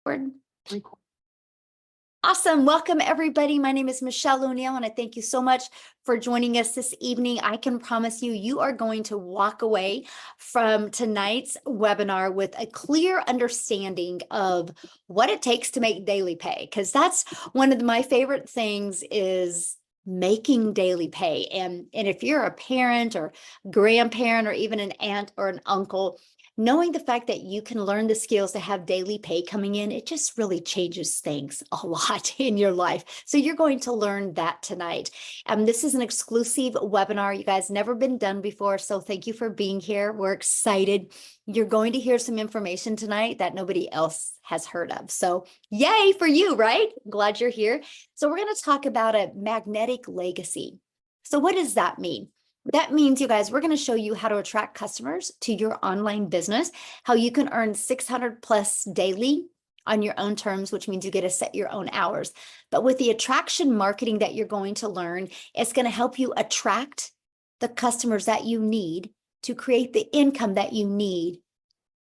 Record. Awesome. Welcome, everybody. My name is Michelle O'Neill, and I thank you so much for joining us this evening. I can promise you, you are going to walk away from tonight's webinar with a clear understanding of what it takes to make daily pay, because that's one of my favorite things is making daily pay. And if you're a parent or grandparent or even an aunt or an uncle, knowing the fact that you can learn the skills to have daily pay coming in, it just really changes things a lot in your life. So you're going to learn that tonight. This is an exclusive webinar. You guys never been done before. So thank you for being here. We're excited. You're going to hear some information tonight that nobody else has heard of. So yay for you, right? Glad you're here. So we're going to talk about a magnetic legacy. So what does that mean? That means, you guys, we're going to show you how to attract customers to your online business, how you can earn 600 plus daily on your own terms, which means you get to set your own hours. But with the attraction marketing that you're going to learn, it's going to help you attract the customers that you need to create the income that you need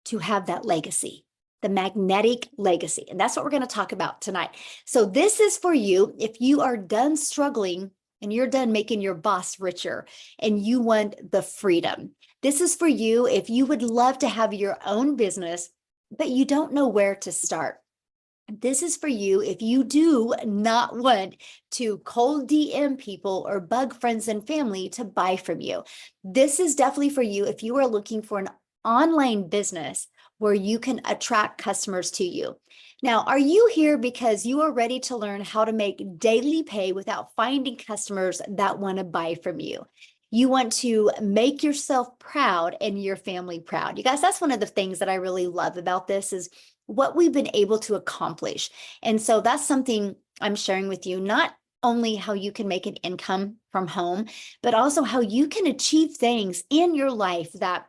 to have that legacy, the magnetic legacy. And that's what we're going to talk about tonight. So this is for you if you are done struggling and you're done making your boss richer and you want the freedom. This is for you if you would love to have your own business, but you don't know where to start. This is for you if you do not want to cold DM people or bug friends and family to buy from you. This is definitely for you if you are looking for an online business where you can attract customers to you. Now, are you here because you are ready to learn how to make daily pay without finding customers that want to buy from you? You want to make yourself proud and your family proud. You guys, that's one of the things that I really love about this is what we've been able to accomplish. And so that's something I'm sharing with you, not only how you can make an income from home, but also how you can achieve things in your life that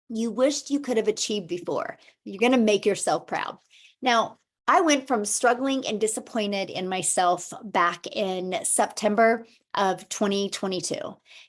you wished you could have achieved before. You're going to make yourself proud. Now, I went from struggling and disappointed in myself back in September of 2022.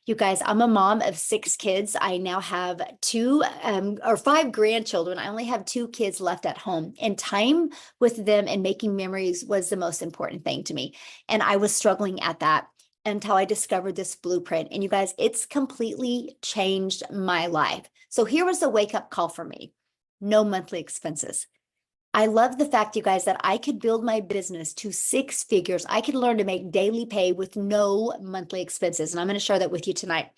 You guys, I'm a mom of 6 kids. I now have 5 grandchildren. I only have 2 kids left at home, and time with them and making memories was the most important thing to me. And I was struggling at that until I discovered this blueprint. And you guys, it's completely changed my life. So here was the wake-up call for me. No monthly expenses. I love the fact, you guys, that I could build my business to 6 figures. I could learn to make daily pay with no monthly expenses. And I'm going to share that with you tonight.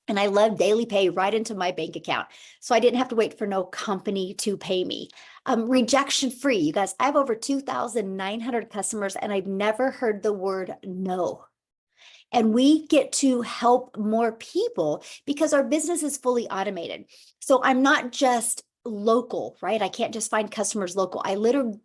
And I love daily pay right into my bank account. So I didn't have to wait for no company to pay me. Rejection free. You guys, I have over 2,900 customers and I've never heard the word no. And we get to help more people because our business is fully automated. So I'm not just local, right? I can't just find customers local. I literally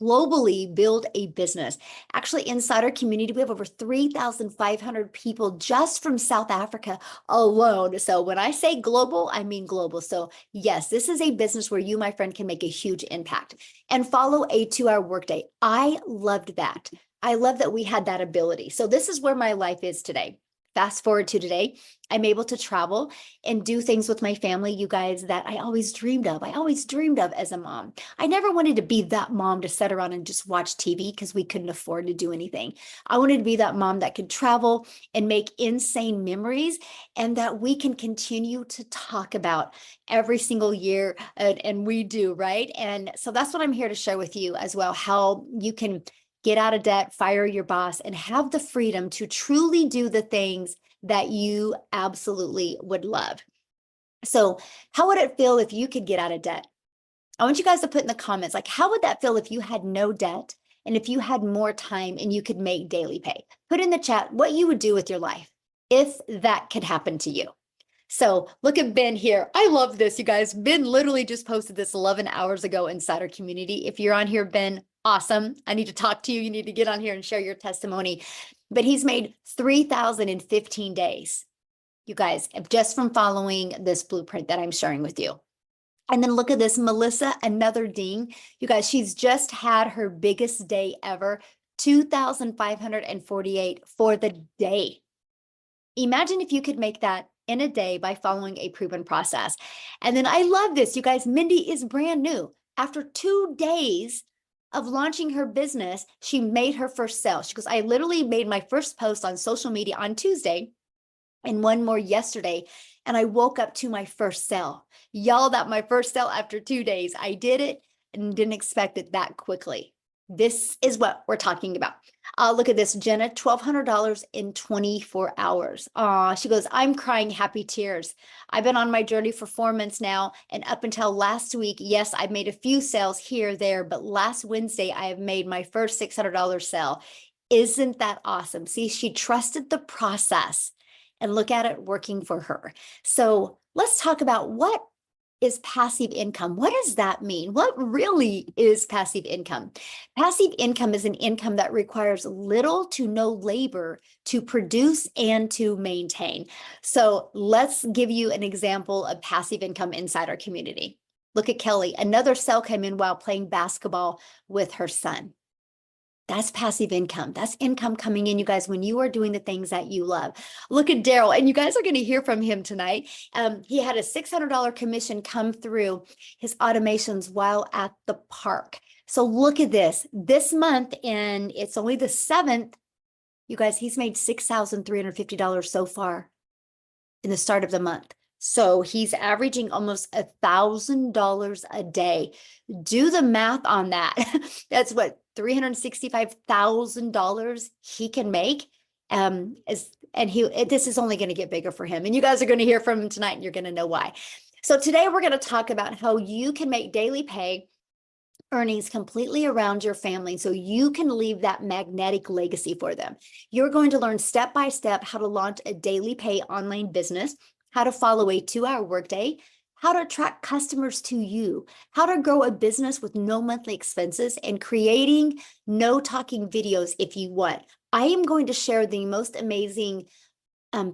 globally build a business. Actually, inside our community, we have over 3,500 people just from South Africa alone. So when I say global, I mean global. So yes, this is a business where you, my friend, can make a huge impact and follow a 2-hour workday. I loved that. I love that we had that ability. So this is where my life is today. Fast forward to today, I'm able to travel and do things with my family, you guys, that I always dreamed of. I always dreamed of as a mom. I never wanted to be that mom to sit around and just watch TV because we couldn't afford to do anything. I wanted to be that mom that could travel and make insane memories and that we can continue to talk about every single year. And we do, right? And so that's what I'm here to share with you as well, how you can get out of debt, fire your boss, and have the freedom to truly do the things that you absolutely would love. So how would it feel if you could get out of debt? I want you guys to put in the comments, like, how would that feel if you had no debt and if you had more time and you could make daily pay? Put in the chat what you would do with your life if that could happen to you. So look at Ben here. I love this, you guys. Ben literally just posted this 11 hours ago inside our community. If you're on here, Ben, awesome. I need to talk to you. You need to get on here and share your testimony. But he's made 3,000 in 15 days, you guys, just from following this blueprint that I'm sharing with you. And then look at this, Melissa, another ding. You guys, she's just had her biggest day ever, 2,548 for the day. Imagine if you could make that in a day by following a proven process. And then I love this, you guys, Mindy is brand new. After 2 days of launching her business, she made her first sale. She goes, I literally made my first post on social media on Tuesday and one more yesterday. And I woke up to my first sale. Y'all, that my first sale after 2 days. I did it and didn't expect it that quickly. This is what we're talking about. Look at this, Jenna, $1,200 in 24 hours. She goes, I'm crying happy tears. I've been on my journey for 4 months now. And up until last week, yes, I've made a few sales here, there, but last Wednesday, I have made my first $600 sale. Isn't that awesome? See, she trusted the process and look at it working for her. So let's talk about what is passive income. What does that mean? What really is passive income? Passive income is an income that requires little to no labor to produce and to maintain. So let's give you an example of passive income inside our community. Look at Kelly. Another sale came in while playing basketball with her son. That's passive income. That's income coming in, you guys, when you are doing the things that you love. Look at Daryl, and you guys are going to hear from him tonight. He had a $600 commission come through his automations while at the park. So look at this month, and it's only the 7th. You guys, he's made $6,350 so far in the start of the month. So he's averaging almost $1,000 a day. Do the math on that. That's what $365,000 he can make. This is only going to get bigger for him. And you guys are going to hear from him tonight, and you're going to know why. So today we're going to talk about how you can make daily pay earnings completely around your family so you can leave that magnetic legacy for them. You're going to learn step by step how to launch a daily pay online business, how to follow a 2-hour workday, how to attract customers to you, how to grow a business with no monthly expenses, and creating no talking videos if you want. I am going to share the most amazing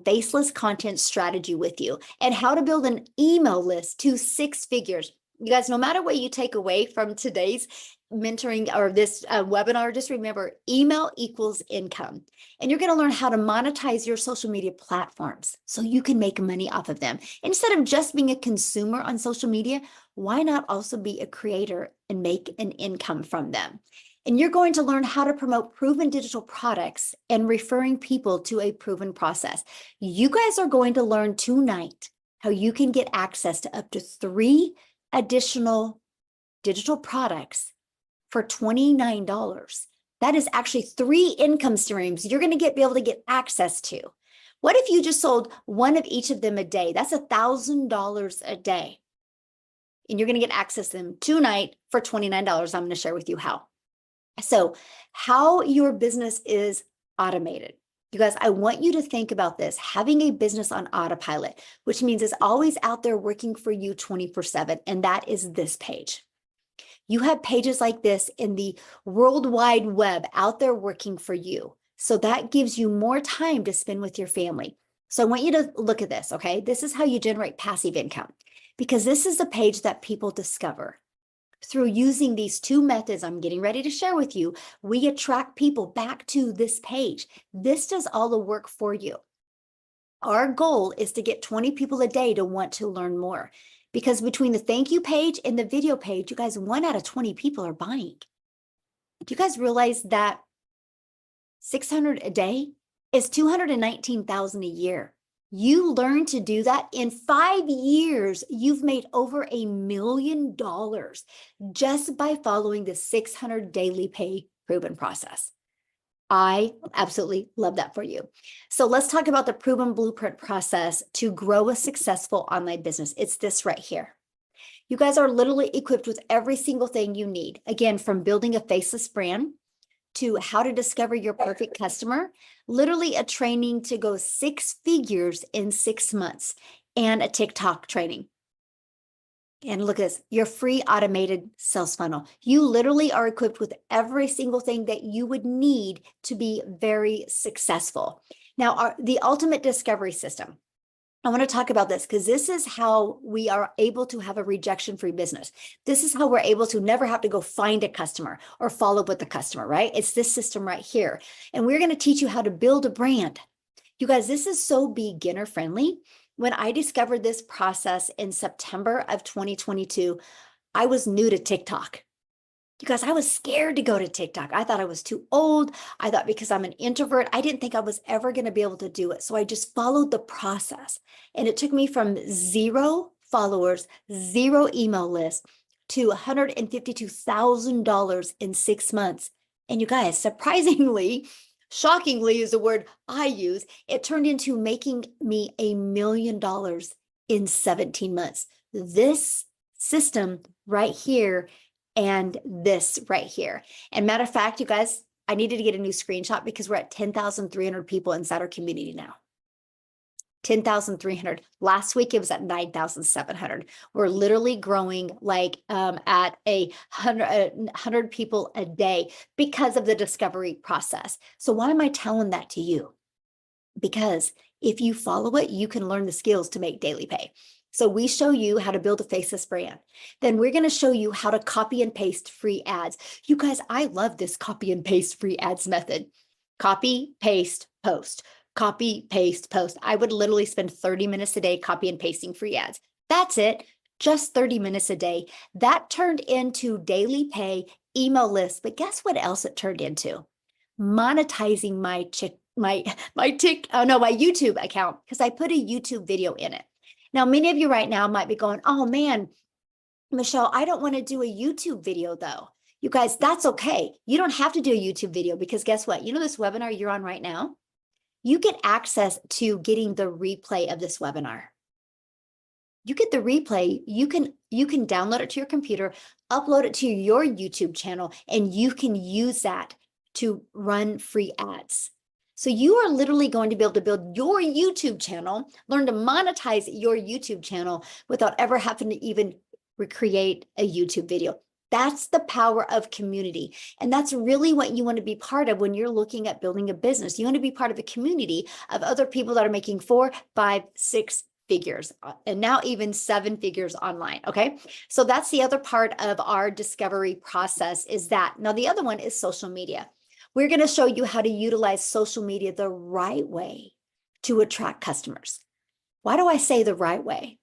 faceless content strategy with you and how to build an email list to 6 figures. You guys, no matter what you take away from today's mentoring or this webinar, just remember email equals income. And you're going to learn how to monetize your social media platforms so you can make money off of them. Instead of just being a consumer on social media, why not also be a creator and make an income from them? And you're going to learn how to promote proven digital products and referring people to a proven process. You guys are going to learn tonight how you can get access to up to 3 additional digital products for $29. That is actually 3 income streams you're going to be able to get access to. What if you just sold one of each of them a day? That's $1,000 a day. And you're going to get access to them tonight for $29. I'm going to share with you how. So how your business is automated. You guys, I want you to think about this, having a business on autopilot, which means it's always out there working for you 24/7. And that is this page. You have pages like this in the World Wide Web out there working for you. So that gives you more time to spend with your family. So I want you to look at this, okay? This is how you generate passive income, because this is the page that people discover. Through using these 2 methods I'm getting ready to share with you, we attract people back to this page. This does all the work for you. Our goal is to get 20 people a day to want to learn more, because between the thank you page and the video page, you guys, 1 out of 20 people are buying. Do you guys realize that 600 a day is 219,000 a year? You learn to do that in 5 years. You've made over $1 million just by following the 600 daily pay proven process. I absolutely love that for you. So let's talk about the proven blueprint process to grow a successful online business. It's this right here. You guys are literally equipped with every single thing you need. Again, from building a faceless brand to how to discover your perfect customer, literally a training to go 6 figures in 6 months, and a TikTok training. And look at this, your free automated sales funnel. You literally are equipped with every single thing that you would need to be very successful. Now, the ultimate discovery system. I want to talk about this because this is how we are able to have a rejection-free business. This is how we're able to never have to go find a customer or follow up with the customer, right? It's this system right here. And we're going to teach you how to build a brand. You guys, this is so beginner friendly. When I discovered this process in September of 2022, I was new to TikTok. You guys, I was scared to go to TikTok. I thought I was too old. I thought because I'm an introvert, I didn't think I was ever going to be able to do it. So I just followed the process. And it took me from 0 followers, 0 email list to $152,000 in 6 months. And you guys, surprisingly, shockingly is the word I use, it turned into making me $1 million in 17 months. This system right here and this right here. And matter of fact, you guys, I needed to get a new screenshot because we're at 10,300 people inside our community now. 10,300. Last week, it was at 9,700. We're literally growing like at 100 people a day because of the discovery process. So why am I telling that to you? Because if you follow it, you can learn the skills to make daily pay. So we show you how to build a faceless brand. Then we're going to show you how to copy and paste free ads. You guys, I love this copy and paste free ads method. Copy, paste, post. Copy, paste, post. I would literally spend 30 minutes a day copy and pasting free ads. That's it. Just 30 minutes a day. That turned into daily pay email lists. But guess what else it turned into? Monetizing my YouTube account, because I put a YouTube video in it. Now, many of you right now might be going, oh man, Michelle, I don't want to do a YouTube video though. You guys, that's okay. You don't have to do a YouTube video because guess what? You know this webinar you're on right now? You get access to getting the replay of this webinar. You get the replay, you can download it to your computer, upload it to your YouTube channel, and you can use that to run free ads. So you are literally going to be able to build your YouTube channel, learn to monetize your YouTube channel without ever having to even recreate a YouTube video. That's the power of community. And that's really what you want to be part of when you're looking at building a business. You want to be part of a community of other people that are making 4, 5, 6 figures, and now even 7 figures online. Okay. So that's the other part of our discovery process is that. Now, the other one is social media. We're going to show you how to utilize social media the right way to attract customers. Why do I say the right way?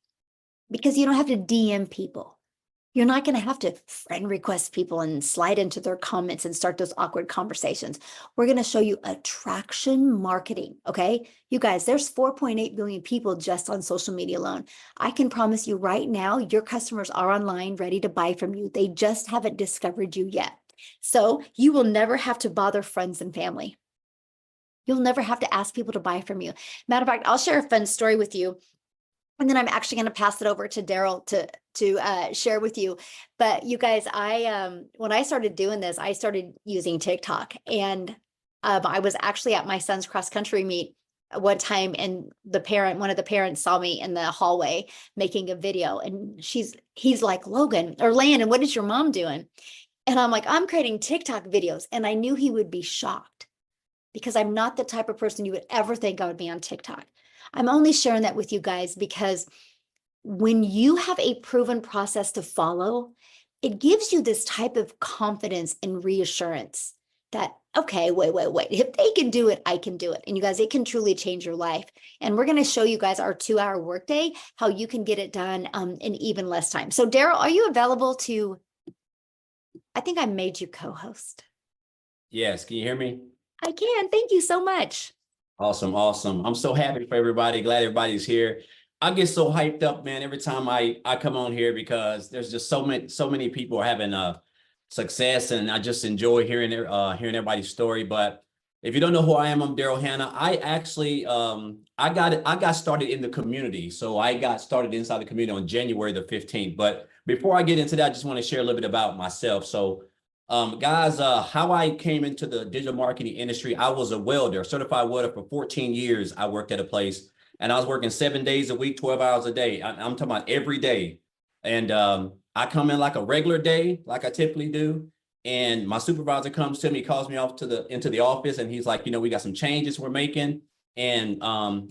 Because you don't have to DM people. You're not going to have to friend request people and slide into their comments and start those awkward conversations. We're going to show you attraction marketing. Okay. You guys, there's 4.8 billion people just on social media alone. I can promise you right now, your customers are online ready to buy from you. They just haven't discovered you yet. So you will never have to bother friends and family. You'll never have to ask people to buy from you. Matter of fact, I'll share a fun story with you. And then I'm actually going to pass it over to Daryl to share with you. But you guys, when I started doing this, I started using TikTok. And I was actually at my son's cross country meet one time, and one of the parents saw me in the hallway making a video. And he's like, Logan or Landon, what is your mom doing? And I'm like, I'm creating TikTok videos. And I knew he would be shocked because I'm not the type of person you would ever think I would be on TikTok. I'm only sharing that with you guys because when you have a proven process to follow, it gives you this type of confidence and reassurance that, okay, wait. If they can do it, I can do it. And you guys, it can truly change your life. And we're going to show you guys our 2-hour workday, how you can get it done in even less time. So Daryl, are you available to... I think I made you co-host. Yes. Can you hear me? I can. Thank you so much. Awesome. I'm so happy for everybody. Glad everybody's here. I get so hyped up, man, every time I come on here because there's just so many people having success, and I just enjoy hearing everybody's story. But if you don't know who I am, I'm Daryl Hanna. I actually I got started in the community. So I got started inside the community on January the 15th. But before I get into that, I just want to share a little bit about myself. So guys, how I came into the digital marketing industry, I was a welder, certified welder for 14 years. I worked at a place and I was working 7 days a week, 12 hours a day. I'm talking about every day. And I come in like a regular day, like I typically do. And my supervisor comes to me, calls me off into the office, and he's like, we got some changes we're making. And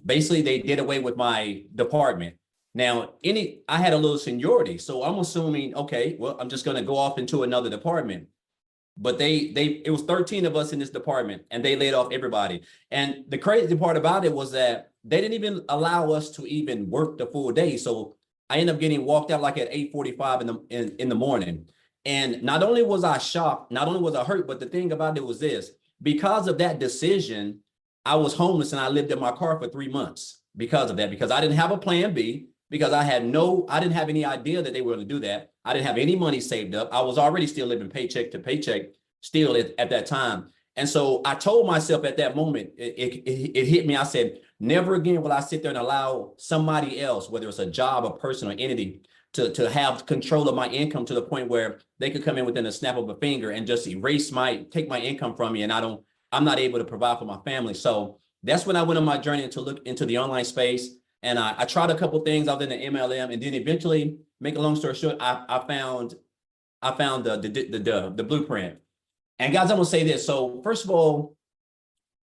basically they did away with my department. Now, I had a little seniority, so I'm assuming, okay, well, I'm just going to go off into another department. But it was 13 of us in this department, and they laid off everybody. And the crazy part about it was that they didn't even allow us to even work the full day. So I ended up getting walked out like at 8:45 in the morning. And not only was I shocked, not only was I hurt, but the thing about it was this, because of that decision, I was homeless and I lived in my car for 3 months because of that, because I didn't have a plan B, because I didn't have any idea that they were going to do that. I didn't have any money saved up. I was already still living paycheck to paycheck still at that time. And so I told myself at that moment, it hit me. I said, never again will I sit there and allow somebody else, whether it's a job, a person, or entity, to have control of my income to the point where they could come in within a snap of a finger and just take my income from me, and I'm not able to provide for my family. So that's when I went on my journey to look into the online space. And I tried a couple things. I was in the MLM, and then eventually, make a long story short, I found the blueprint. And guys, I'm gonna say this. So first of all,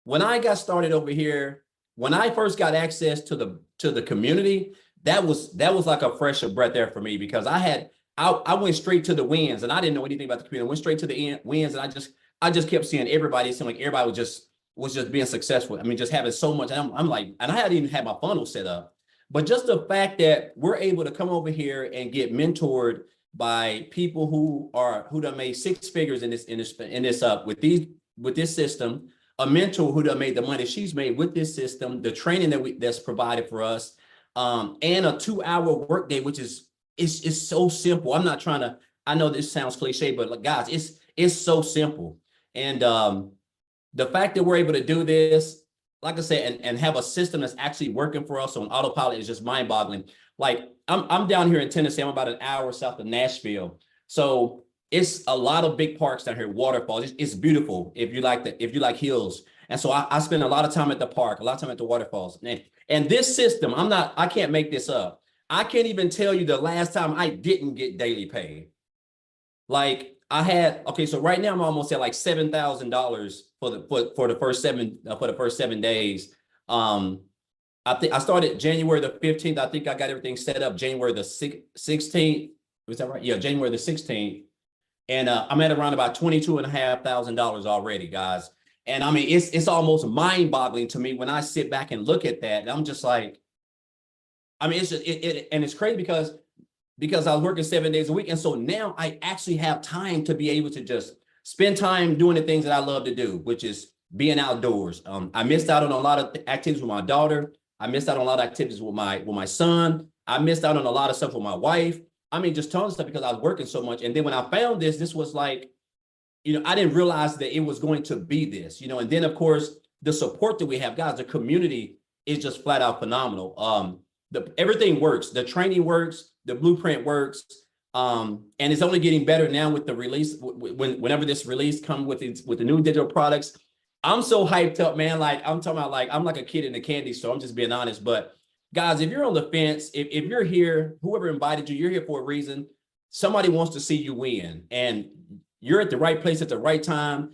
when I got started over here, when I first got access to the community, that was like a fresh breath there for me, because I went straight to the wins, and I didn't know anything about the community. I went straight to the wins, and I just kept seeing everybody. It seemed like everybody was just being successful. I mean, just having so much. And I'm like, and I hadn't even had my funnel set up. But just the fact that we're able to come over here and get mentored by people who done made six figures in this with this system, a mentor who done made the money she's made with this system, the training that's provided for us, and a 2-hour workday, which is so simple. I'm not trying to. I know this sounds cliche, but like, guys, it's so simple. And the fact that we're able to do this, like I said, and have a system that's actually working for us on autopilot is just mind-boggling. Like, I'm down here in Tennessee. I'm about an hour south of Nashville. So it's a lot of big parks down here, waterfalls. It's beautiful if you like hills. And so I spend a lot of time at the park, a lot of time at the waterfalls. And this system, I can't make this up. I can't even tell you the last time I didn't get daily pay. Like, so right now I'm almost at like $7,000 for the first 7 days. I think I started January the 15th. I think I got everything set up January the 16th. Was that right? Yeah, January the 16th. And I'm at around about $22,500 already, guys. And I mean, it's almost mind-boggling to me when I sit back and look at that. And I'm just like, I mean, it's just and it's crazy because I was working 7 days a week. And so now I actually have time to be able to just spend time doing the things that I love to do, which is being outdoors. I missed out on a lot of activities with my daughter. I missed out on a lot of activities with my son. I missed out on a lot of stuff with my wife. I mean, just tons of stuff because I was working so much. And then when I found this was like, I didn't realize that it was going to be this, and then of course, the support that we have, guys, the community is just flat out phenomenal. Everything works. The training works, the blueprint works. And it's only getting better now with the release. Whenever this release comes with the new digital products, I'm so hyped up, man. Like, I'm talking about, like, I'm like a kid in a candy store. I'm just being honest. But guys, if you're on the fence, if you're here, whoever invited you, you're here for a reason. Somebody wants to see you win, and you're at the right place at the right time.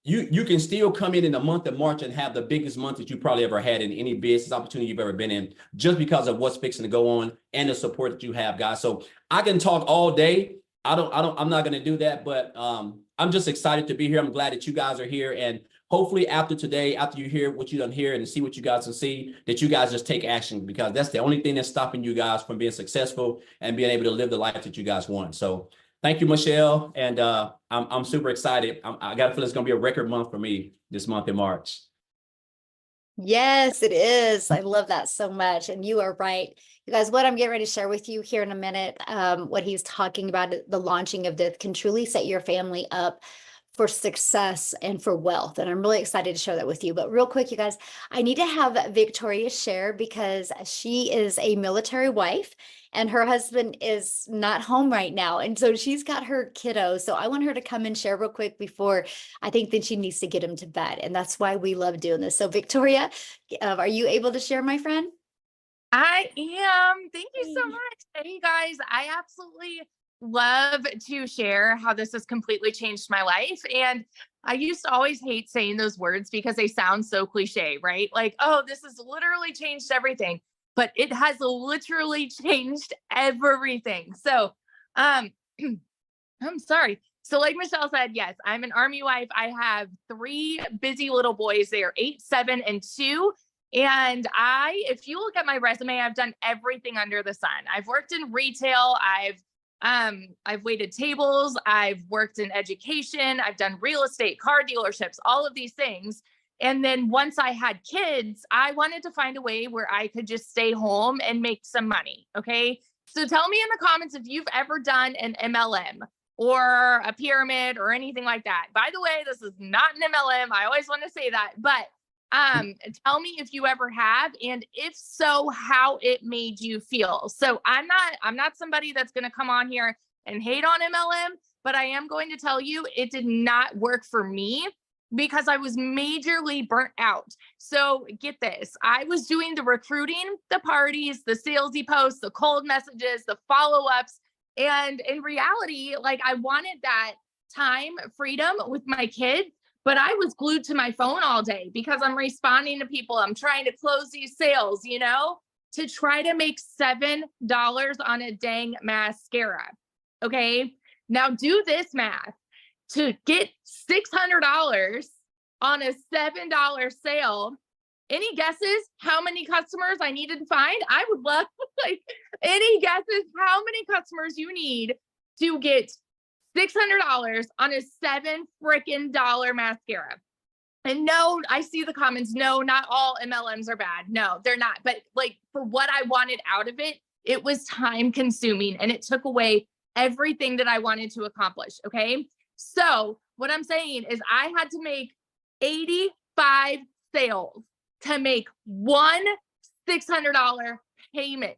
You can still come in the month of March and have the biggest month that you probably ever had in any business opportunity you've ever been in, just because of what's fixing to go on and the support that you have, guys. So I can talk all day. I'm not going to do that, but I'm just excited to be here. I'm glad that you guys are here. And hopefully after today, after you hear what you done hear and see what you guys can see, that you guys just take action, because that's the only thing that's stopping you guys from being successful and being able to live the life that you guys want. So thank you, Michelle. And I'm super excited. I got to feel it's going to be a record month for me this month in March. Yes, it is. I love that so much. And you are right. You guys, what I'm getting ready to share with you here in a minute, what he's talking about, the launching of this can truly set your family up for success and for wealth. And I'm really excited to share that with you. But real quick, you guys, I need to have Victoria share, because she is a military wife and her husband is not home right now. And so she's got her kiddo. So I want her to come and share real quick before I think that she needs to get him to bed. And that's why we love doing this. So Victoria, are you able to share, my friend? I am. Thank you so much. Hey guys, I absolutely love to share how this has completely changed my life. And I used to always hate saying those words because they sound so cliche, right? Like, oh, this has literally changed everything, but it has literally changed everything. So, I'm sorry. So like Michelle said, yes, I'm an Army wife. I have 3 busy little boys. They are 8, 7, and 2. And if you look at my resume, I've done everything under the sun. I've worked in retail. I've I've waited tables. I've worked in education. I've done real estate, car dealerships, all of these things. And then once I had kids, I wanted to find a way where I could just stay home and make some money. Okay. So tell me in the comments if you've ever done an MLM or a pyramid or anything like that. By the way, this is not an MLM. I always want to say that, but tell me if you ever have, and if so, how it made you feel. So I'm not somebody that's going to come on here and hate on MLM, but I am going to tell you it did not work for me because I was majorly burnt out. So get this, I was doing the recruiting, the parties, the salesy posts, the cold messages, the follow-ups. And in reality, like I wanted that time freedom with my kids, but I was glued to my phone all day because I'm responding to people. I'm trying to close these sales, to try to make $7 on a dang mascara. Okay. Now do this math. To get $600 on a $7 sale, any guesses how many customers I needed to find? I would love like any guesses how many customers you need to get $600 on a $7 mascara. And no, I see the comments. No, not all MLMs are bad. No, they're not. But like for what I wanted out of it, it was time consuming and it took away everything that I wanted to accomplish. Okay. So what I'm saying is I had to make 85 sales to make one $600 payment.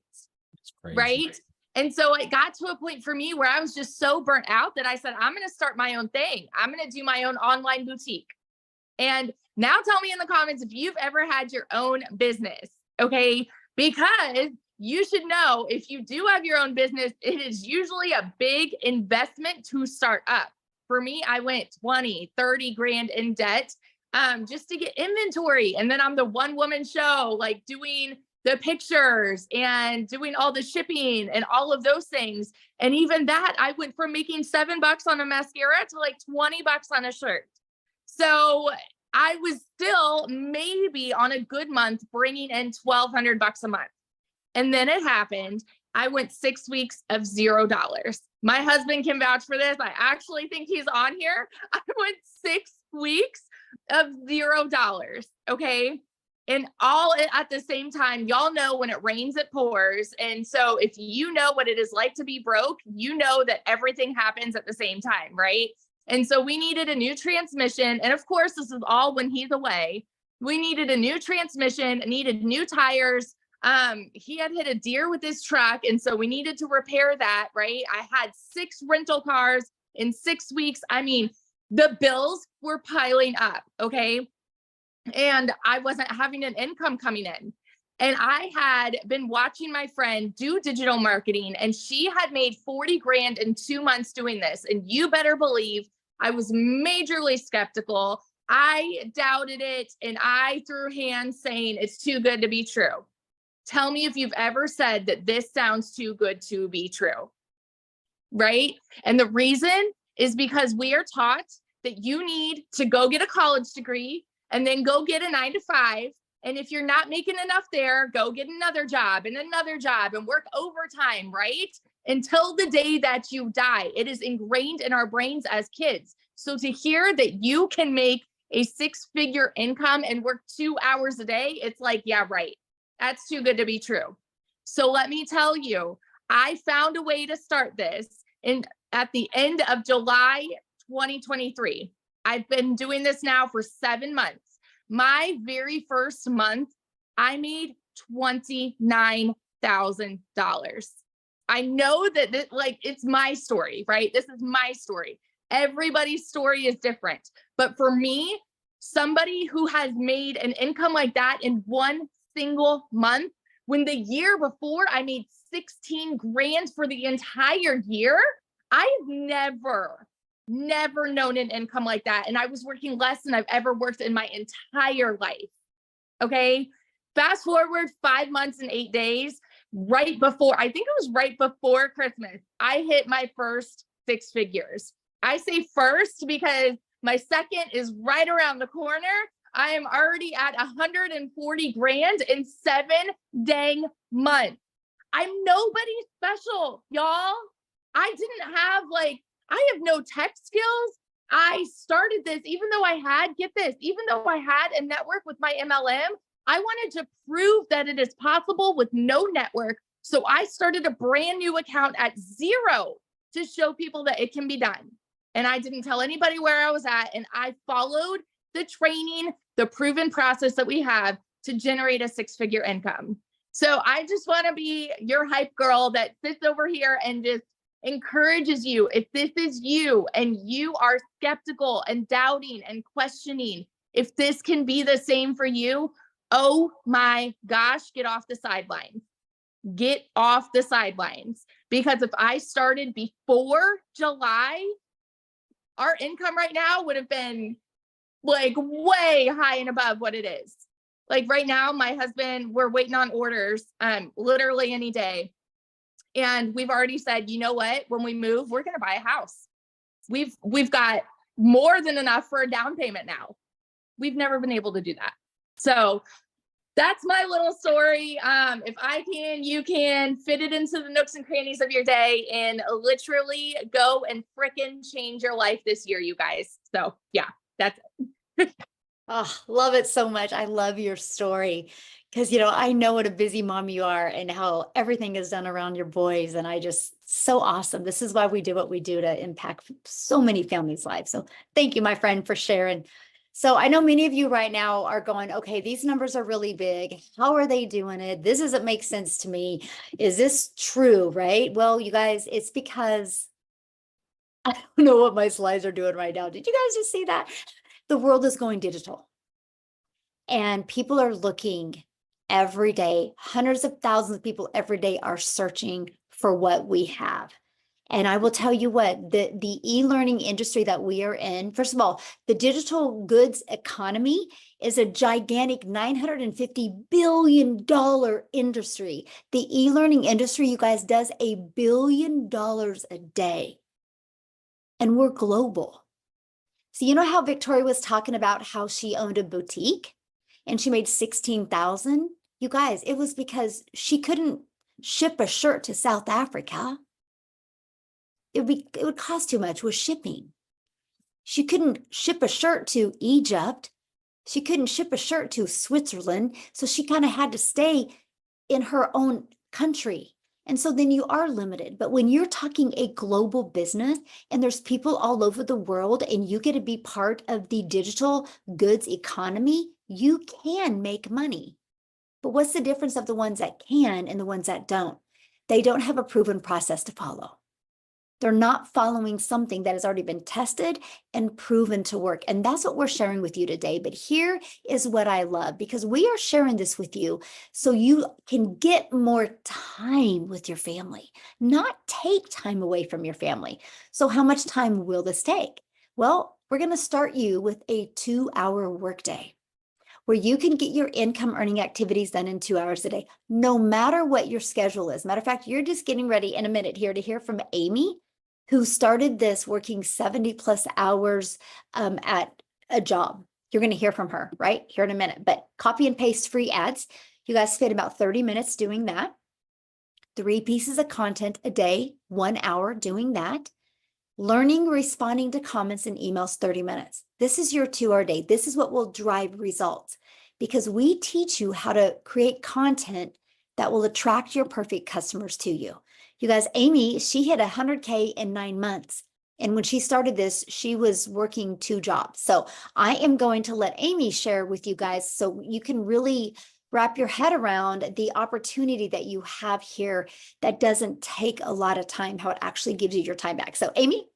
That's crazy. Right. And so it got to a point for me where I was just so burnt out that I said, I'm going to start my own thing. I'm going to do my own online boutique. And now tell me in the comments if you've ever had your own business. Okay. Because you should know if you do have your own business, it is usually a big investment to start up. For me, I went 20, 30 grand in debt just to get inventory. And then I'm the one woman show, like doing the pictures and doing all the shipping and all of those things. And even that, I went from making $7 on a mascara to like $20 on a shirt. So I was still maybe on a good month bringing in $1,200 a month. And then it happened. I went 6 weeks of $0. My husband can vouch for this. I actually think he's on here. I went 6 weeks of $0. Okay. And all at the same time, y'all know when it rains, it pours. And so if you know what it is like to be broke, you know that everything happens at the same time, right? And so we needed a new transmission. And of course, this is all when he's away. We needed a new transmission, needed new tires. He had hit a deer with his truck. And so we needed to repair that, right? I had 6 rental cars in 6 weeks. I mean, the bills were piling up. Okay. And I wasn't having an income coming in. And I had been watching my friend do digital marketing, and she had made 40 grand in 2 months doing this. And you better believe I was majorly skeptical. I doubted it and I threw hands saying it's too good to be true. Tell me if you've ever said that this sounds too good to be true, right? And the reason is because we are taught that you need to go get a college degree and then go get a 9-to-5. And if you're not making enough there, go get another job and work overtime, right? Until the day that you die. It is ingrained in our brains as kids. So to hear that you can make a 6-figure income and work 2 hours a day, it's like, yeah, right. That's too good to be true. So let me tell you, I found a way to start this at the end of July 2023. I've been doing this now for 7 months. My very first month, I made $29,000. I know that it's my story, right? This is my story. Everybody's story is different. But for me, somebody who has made an income like that in one single month, when the year before I made 16 grand for the entire year, I've never known an income like that. And I was working less than I've ever worked in my entire life. Okay. Fast forward 5 months and 8 days, I think it was right before Christmas, I hit my first 6 figures. I say first because my second is right around the corner. I am already at 140 grand in 7 dang months. I'm nobody special, y'all. I didn't have I have no tech skills. I started this, even though I had, get this, even though I had a network with my MLM, I wanted to prove that it is possible with no network. So I started a brand new account at zero to show people that it can be done. And I didn't tell anybody where I was at. And I followed the training, the proven process that we have to generate a six-figure income. So I just want to be your hype girl that sits over here and just encourages you. If this is you and you are skeptical and doubting and questioning if this can be the same for you, oh my gosh, get off the sidelines. Get off the sidelines. Because if I started before July, our income right now would have been like way high and above what it is. Like right now, my husband, we're waiting on orders literally any day. And we've already said, you know what, when we move, we're going to buy a house. We've got more than enough for a down payment now. We've never been able to do that. So that's my little story. If I can, you can fit it into the nooks and crannies of your day and literally go and frickin' change your life this year, you guys. So yeah, that's it. Oh, love it so much. I love your story because, I know what a busy mom you are and how everything is done around your boys. And so awesome. This is why we do what we do, to impact so many families' lives. So thank you, my friend, for sharing. So I know many of you right now are going, okay, these numbers are really big. How are they doing it? This doesn't make sense to me. Is this true? Right? Well, you guys, it's because I don't know what my slides are doing right now. Did you guys just see that? The world is going digital and people are looking every day. Hundreds of thousands of people every day are searching for what we have. And I will tell you what, the e-learning industry that we are in, first of all, the digital goods economy is a gigantic $950 billion industry. The e-learning industry, you guys, does $1 billion a day. And we're global. So you know how Victoria was talking about how she owned a boutique and she made 16,000? You guys, it was because she couldn't ship a shirt to South Africa. It would cost too much with shipping. She couldn't ship a shirt to Egypt. She couldn't ship a shirt to Switzerland. So she kind of had to stay in her own country. And so then you are limited. But when you're talking a global business and there's people all over the world and you get to be part of the digital goods economy, you can make money. But what's the difference of the ones that can and the ones that don't? They don't have a proven process to follow. They're not following something that has already been tested and proven to work. And that's what we're sharing with you today. But here is what I love, because we are sharing this with you so you can get more time with your family, not take time away from your family. So how much time will this take? Well, we're going to start you with a 2-hour workday where you can get your income earning activities done in 2 hours a day, no matter what your schedule is. Matter of fact, you're just getting ready in a minute here to hear from Amy, who started this working 70 plus hours at a job. You're going to hear from her right here in a minute, but copy and paste free ads. You guys spend about 30 minutes doing that. 3 pieces of content a day, 1 hour doing that. Learning, responding to comments and emails, 30 minutes. This is your 2-hour day. This is what will drive results because we teach you how to create content that will attract your perfect customers to you. You guys, Amy, she hit 100K in 9 months. And when she started this, she was working 2 jobs. So I am going to let Amy share with you guys so you can really wrap your head around the opportunity that you have here that doesn't take a lot of time, how it actually gives you your time back. So Amy,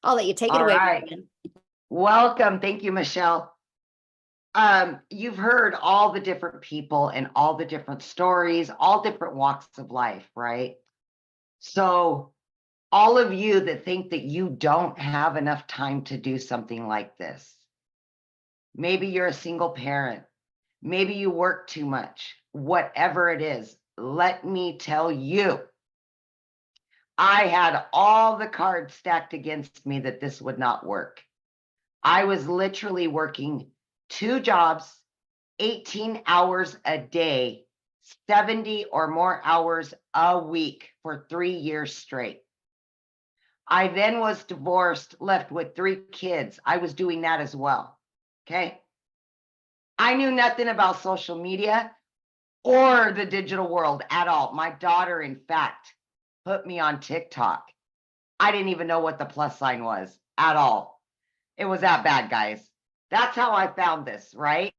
I'll let you take it All away. right. Welcome. Thank you, Michelle. You've heard all the different people and all the different stories, all different walks of life, right? So all of you that think that you don't have enough time to do something like this, maybe you're a single parent, maybe you work too much, whatever it is, let me tell you, I had all the cards stacked against me that this would not work. I was literally working 2 jobs, 18 hours a day, 70 or more hours a week for 3 years straight. I then was divorced, left with 3 kids. I was doing that as well. Okay. I knew nothing about social media or the digital world at all. My daughter, in fact, put me on TikTok. I didn't even know what the plus sign was at all. It was that bad, guys. That's how I found this, right?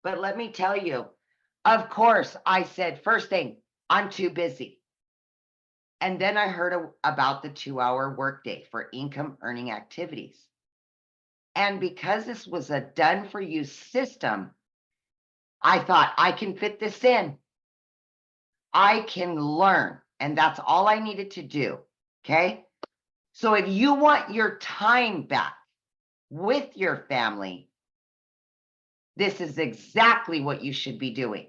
But let me tell you, of course, I said, first thing, I'm too busy. And then I heard about the 2-hour workday for income earning activities. And because this was a done for you system, I thought I can fit this in. I can learn. And that's all I needed to do. Okay. So if you want your time back with your family, this is exactly what you should be doing.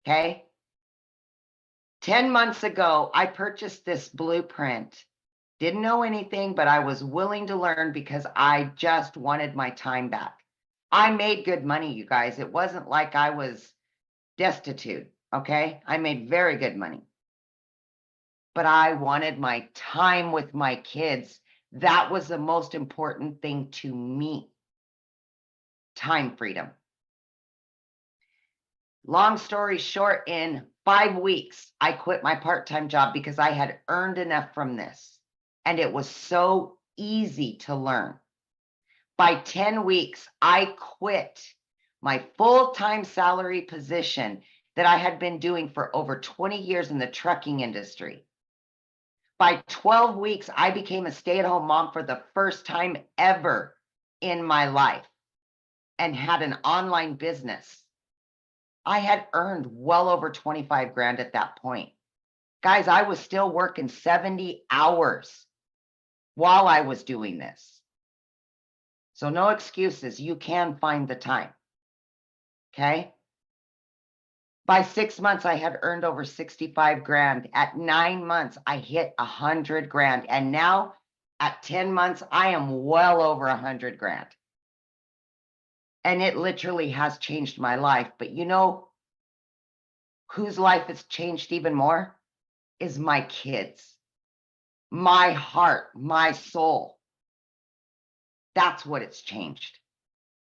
Okay. 10 months ago, I purchased this blueprint. Didn't know anything, but I was willing to learn because I just wanted my time back. I made good money, you guys. It wasn't like I was destitute. Okay. I made very good money. But I wanted my time with my kids. That was the most important thing to me. Time freedom. Long story short, in 5 weeks, I quit my part-time job because I had earned enough from this. And it was so easy to learn. By 10 weeks, I quit my full-time salary position that I had been doing for over 20 years in the trucking industry. By 12 weeks, I became a stay-at-home mom for the first time ever in my life and had an online business. I had earned well over 25 grand at that point. Guys, I was still working 70 hours while I was doing this. So no excuses. You can find the time. Okay. By 6 months, I had earned over 65 grand. At 9 months, I hit 100 grand. And now at 10 months, I am well over 100 grand. And it literally has changed my life. But you know whose life has changed even more? Is my kids, my heart, my soul. That's what it's changed.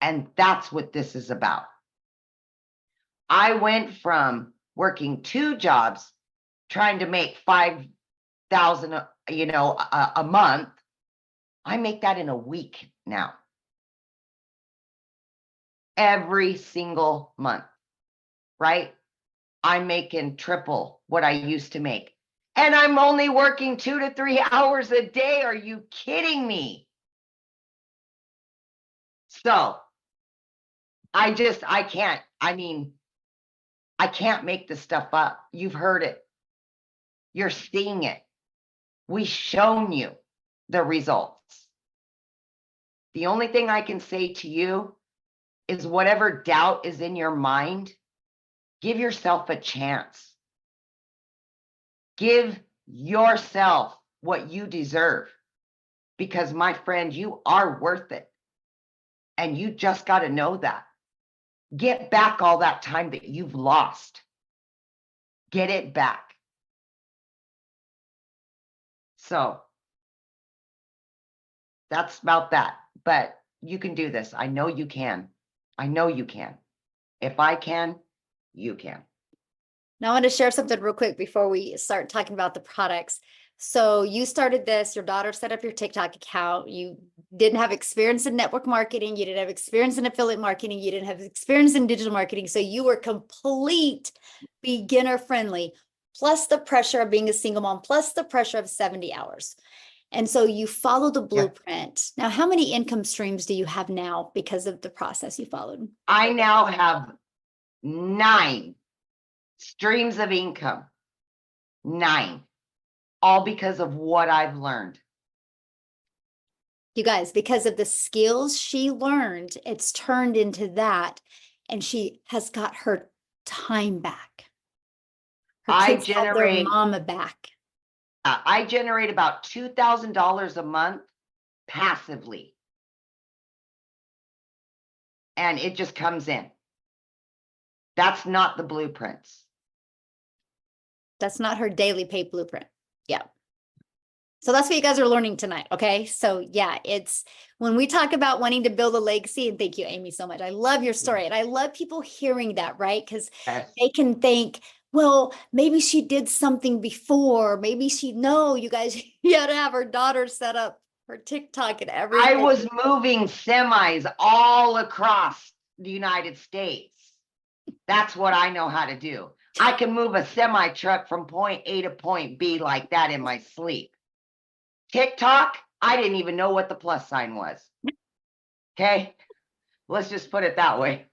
And that's what this is about. I went from working 2 jobs, trying to make 5,000, a month. I make that in a week now. Every single month, right? I'm making triple what I used to make. And I'm only working 2 to 3 hours a day. Are you kidding me? So I can't. I can't make this stuff up. You've heard it. You're seeing it. We've shown you the results. The only thing I can say to you is whatever doubt is in your mind, give yourself a chance. Give yourself what you deserve. Because my friend, you are worth it. And you just got to know that. Get back all that time that you've lost. Get it back. So that's about that. But you can do this. I know you can. I know you can. If I can, you can. Now I want to share something real quick before we start talking about the products. So you started this, your daughter set up your TikTok account. You didn't have experience in network marketing. You didn't have experience in affiliate marketing. You didn't have experience in digital marketing. So you were complete beginner friendly, plus the pressure of being a single mom, plus the pressure of 70 hours. And so you follow the blueprint. Now, how many income streams do you have now because of the process you followed? I now have 9 streams of income. 9. All because of what I've learned. You guys, because of the skills she learned, it's turned into that. And she has got her time back. Her kids have their mama back. I generate about $2,000 a month passively. And it just comes in. That's not the blueprints. That's not her daily pay blueprint. Yeah. So that's what you guys are learning tonight. Okay. So yeah, it's when we talk about wanting to build a legacy, and thank you, Amy, so much. I love your story and I love people hearing that, right? Because Yes. they can think, well, maybe she did something before. Maybe no, you guys, you had to have her daughter set up her TikTok and I everything. was moving semis all across the United States. That's what I know how to do. I can move a semi truck from point A to point B like that in my sleep. TikTok, I didn't even know what the plus sign was. Okay, let's just put it that way.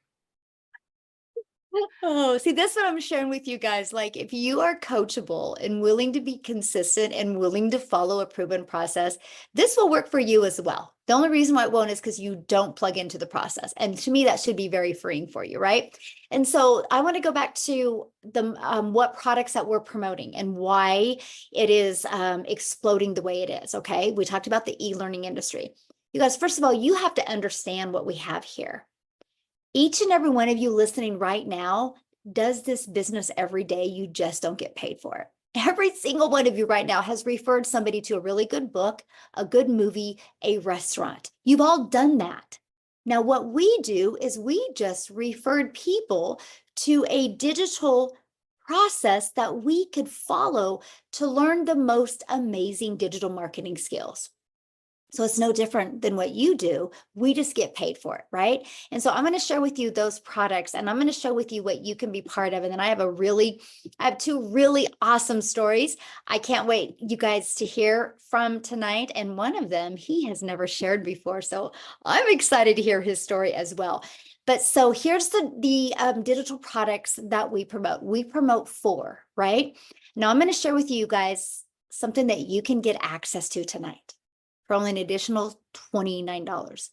Oh, see, that's what I'm sharing with you guys. Like, if you are coachable and willing to be consistent and willing to follow a proven process, this will work for you as well. The only reason why it won't is because you don't plug into the process. And to me, that should be very freeing for you, right? And so I want to go back to the what products that we're promoting and why it is exploding the way it is. Okay, we talked about the e-learning industry. You guys, first of all, you have to understand what we have here. Each and every one of you listening right now does this business every day. You just don't get paid for it. Every single one of you right now has referred somebody to a really good book, a good movie, a restaurant. You've all done that. Now, what we do is we just referred people to a digital process that we could follow to learn the most amazing digital marketing skills. So it's no different than what you do. We just get paid for it, right? And so I'm going to share with you those products and I'm going to share with you what you can be part of. And then I have two really awesome stories. I can't wait you guys to hear from tonight. And one of them he has never shared before. So I'm excited to hear his story as well. But so here's the digital products that we promote. We promote 4, right? Now I'm going to share with you guys something that you can get access to tonight for only an additional $29.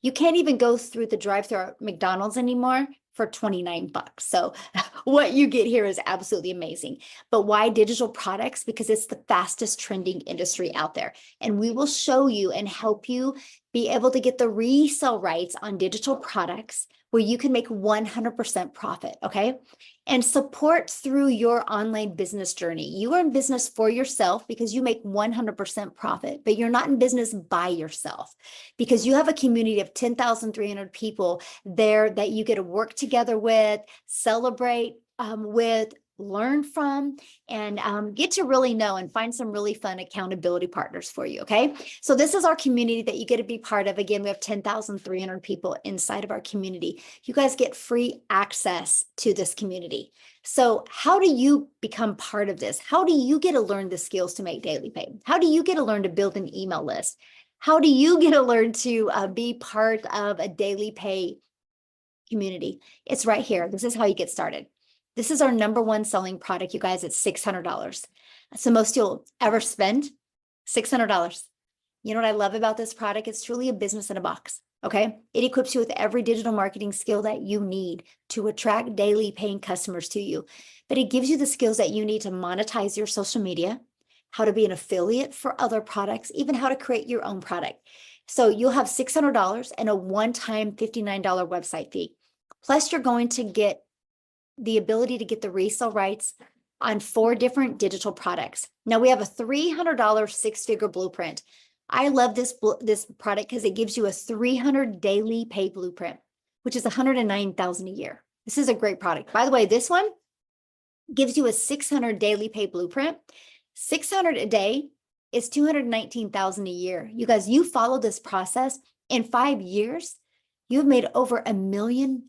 You can't even go through the drive-thru at McDonald's anymore for 29 bucks. So what you get here is absolutely amazing. But why digital products? Because it's the fastest trending industry out there. And we will show you and help you be able to get the resale rights on digital products where you can make 100% profit, okay? And support through your online business journey. You are in business for yourself because you make 100% profit, but you're not in business by yourself because you have a community of 10,300 people there that you get to work together with, celebrate with, learn from, and get to really know and find some really fun accountability partners for you, okay? So this is our community that you get to be part of. Again, we have 10,300 people inside of our community. You guys get free access to this community. So how do you become part of this? How do you get to learn the skills to make daily pay? How do you get to learn to build an email list? How do you get to learn to be part of a daily pay community? It's right here. This is how you get started. This is our #1 selling product, you guys. It's $600. That's the most you'll ever spend, $600. You know what I love about this product? It's truly a business in a box, okay? It equips you with every digital marketing skill that you need to attract daily paying customers to you. But it gives you the skills that you need to monetize your social media, how to be an affiliate for other products, even how to create your own product. So you'll have $600 and a one-time $59 website fee. Plus, you're going to get the ability to get the resale rights on 4 different digital products. Now we have a $300 6-figure blueprint. I love this product because it gives you a 300 daily pay blueprint, which is $109,000 a year. This is a great product. By the way, this one gives you a 600 daily pay blueprint. 600 a day is $219,000 a year. You guys, you follow this process in 5 years, you've made over $1 million.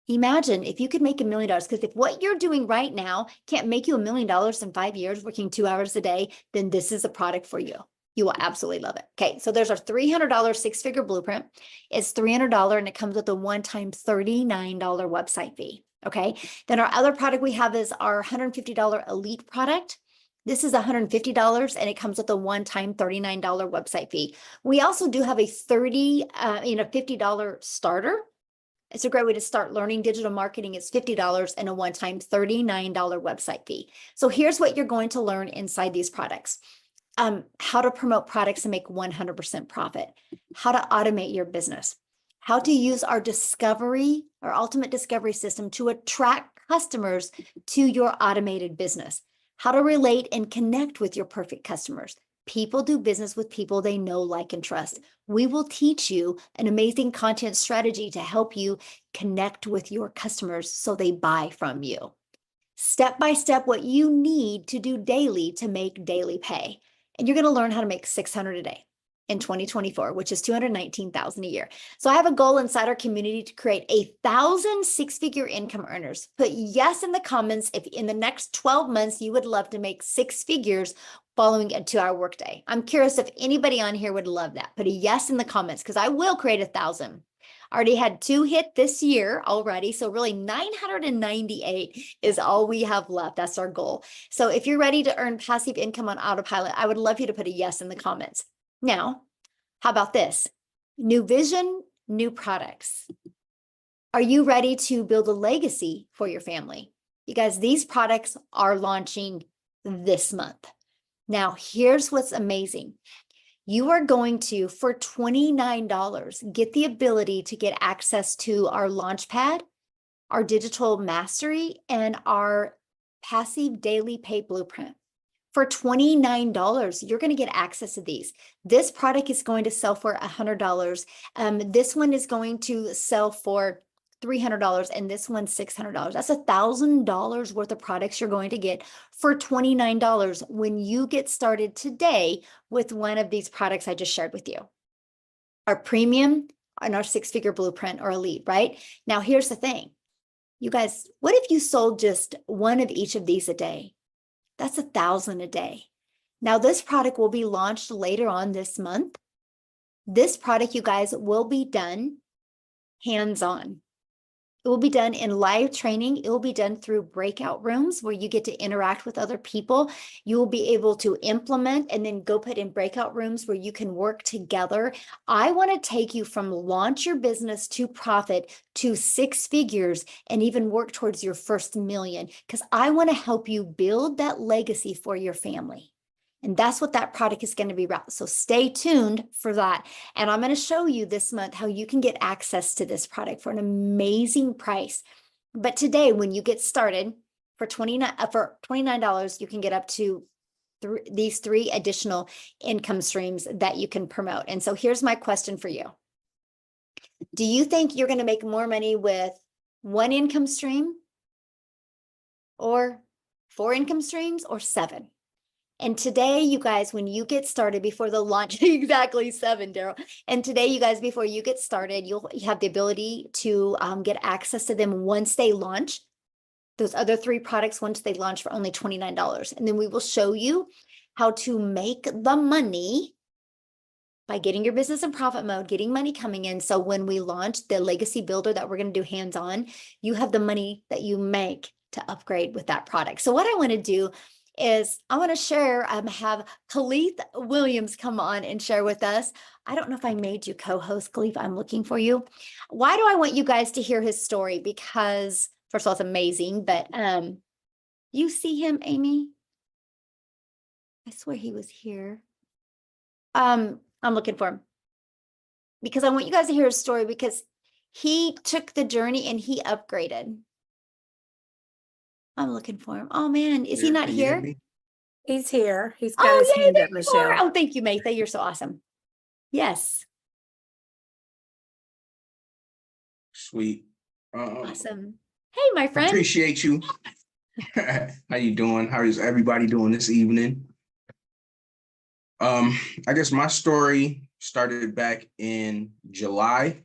Imagine if you could make $1 million, because if what you're doing right now can't make you $1 million in 5 years, working 2 hours a day, then this is a product for you. You will absolutely love it. Okay, so there's our $300 6-figure blueprint. It's $300 and it comes with a one-time $39 website fee. Okay, then our other product we have is our $150 elite product. This is $150 and it comes with a one-time $39 website fee. We also do have a $50 starter. It's a great way to start learning digital marketing. It's $50 and a one-time $39 website fee. So here's what you're going to learn inside these products. How to promote products and make 100% profit, how to automate your business, how to use our ultimate discovery system to attract customers to your automated business, how to relate and connect with your perfect customers. People do business with people they know, like, and trust. We will teach you an amazing content strategy to help you connect with your customers so they buy from you. Step by step, what you need to do daily to make daily pay. And you're going to learn how to make $600 a day in 2024, which is $219,000 a year. So I have a goal inside our community to create 1,000 six-figure income earners. Put yes in the comments if in the next 12 months you would love to make 6 figures following a 2-hour workday. I'm curious if anybody on here would love that. Put a yes in the comments because I will create 1,000. Already had 2 hit this year already. So really 998 is all we have left. That's our goal. So if you're ready to earn passive income on autopilot, I would love you to put a yes in the comments. Now, how about this? New vision, new products. Are you ready to build a legacy for your family? You guys, these products are launching this month. Now, here's what's amazing. You are going to, for $29, get the ability to get access to our Launchpad, our digital mastery, and our passive daily pay blueprint. For $29, you're going to get access to these. This product is going to sell for $100. This one is going to sell for $300, and this one's $600. That's $1,000 worth of products you're going to get for $29 when you get started today with one of these products I just shared with you. Our premium and our 6-figure blueprint or elite, right? Now, here's the thing. You guys, what if you sold just one of each of these a day? That's $1,000 a day. Now, this product will be launched later on this month. This product, you guys, will be done hands-on. It will be done in live training. It will be done through breakout rooms where you get to interact with other people. You will be able to implement and then go put in breakout rooms where you can work together. I want to take you from launch your business to profit to 6 figures and even work towards your first million, because I want to help you build that legacy for your family. And that's what that product is going to be about. So stay tuned for that. And I'm going to show you this month how you can get access to this product for an amazing price. But today, when you get started for $29, you can get up to these 3 additional income streams that you can promote. And so here's my question for you. Do you think you're going to make more money with 1 income stream or 4 income streams or 7? And today, you guys, when you get started before the launch, exactly 7, Daryl. And today, you guys, before you get started, you'll have the ability to get access to them once they launch. Those other 3 products, once they launch for only $29. And then we will show you how to make the money by getting your business in profit mode, getting money coming in. So when we launch the legacy builder that we're going to do hands-on, you have the money that you make to upgrade with that product. So what I want to do is I want to share, have Khalif Williams come on and share with us. I don't know if I made you co-host, Khalif. I'm looking for you. Why do I want you guys to hear his story? Because first of all, it's amazing, but you see him, Amy? I swear he was here. I'm looking for him because I want you guys to hear his story because he took the journey and he upgraded. I'm looking for him. Oh man, is he not here? He's here. He's got his hand up, Michelle. Oh, thank you, Maytha. You're so awesome. Yes. Sweet. Awesome. Hey, my friend. Appreciate you. How you doing? How is everybody doing this evening? I guess my story started back in July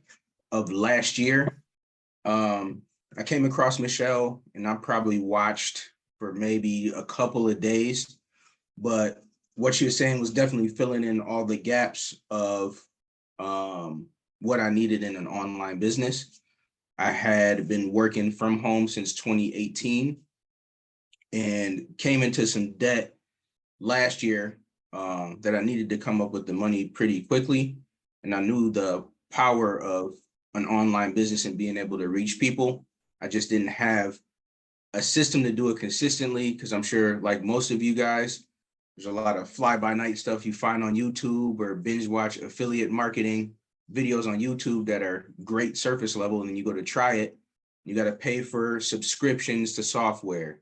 of last year. I came across Michelle and I probably watched for maybe a couple of days, but what she was saying was definitely filling in all the gaps of what I needed in an online business. I had been working from home since 2018 and came into some debt last year that I needed to come up with the money pretty quickly. And I knew the power of an online business and being able to reach people. I just didn't have a system to do it consistently because I'm sure, like most of you guys, there's a lot of fly-by-night stuff you find on YouTube or binge watch affiliate marketing videos on YouTube that are great surface level. And then you go to try it, you got to pay for subscriptions to software.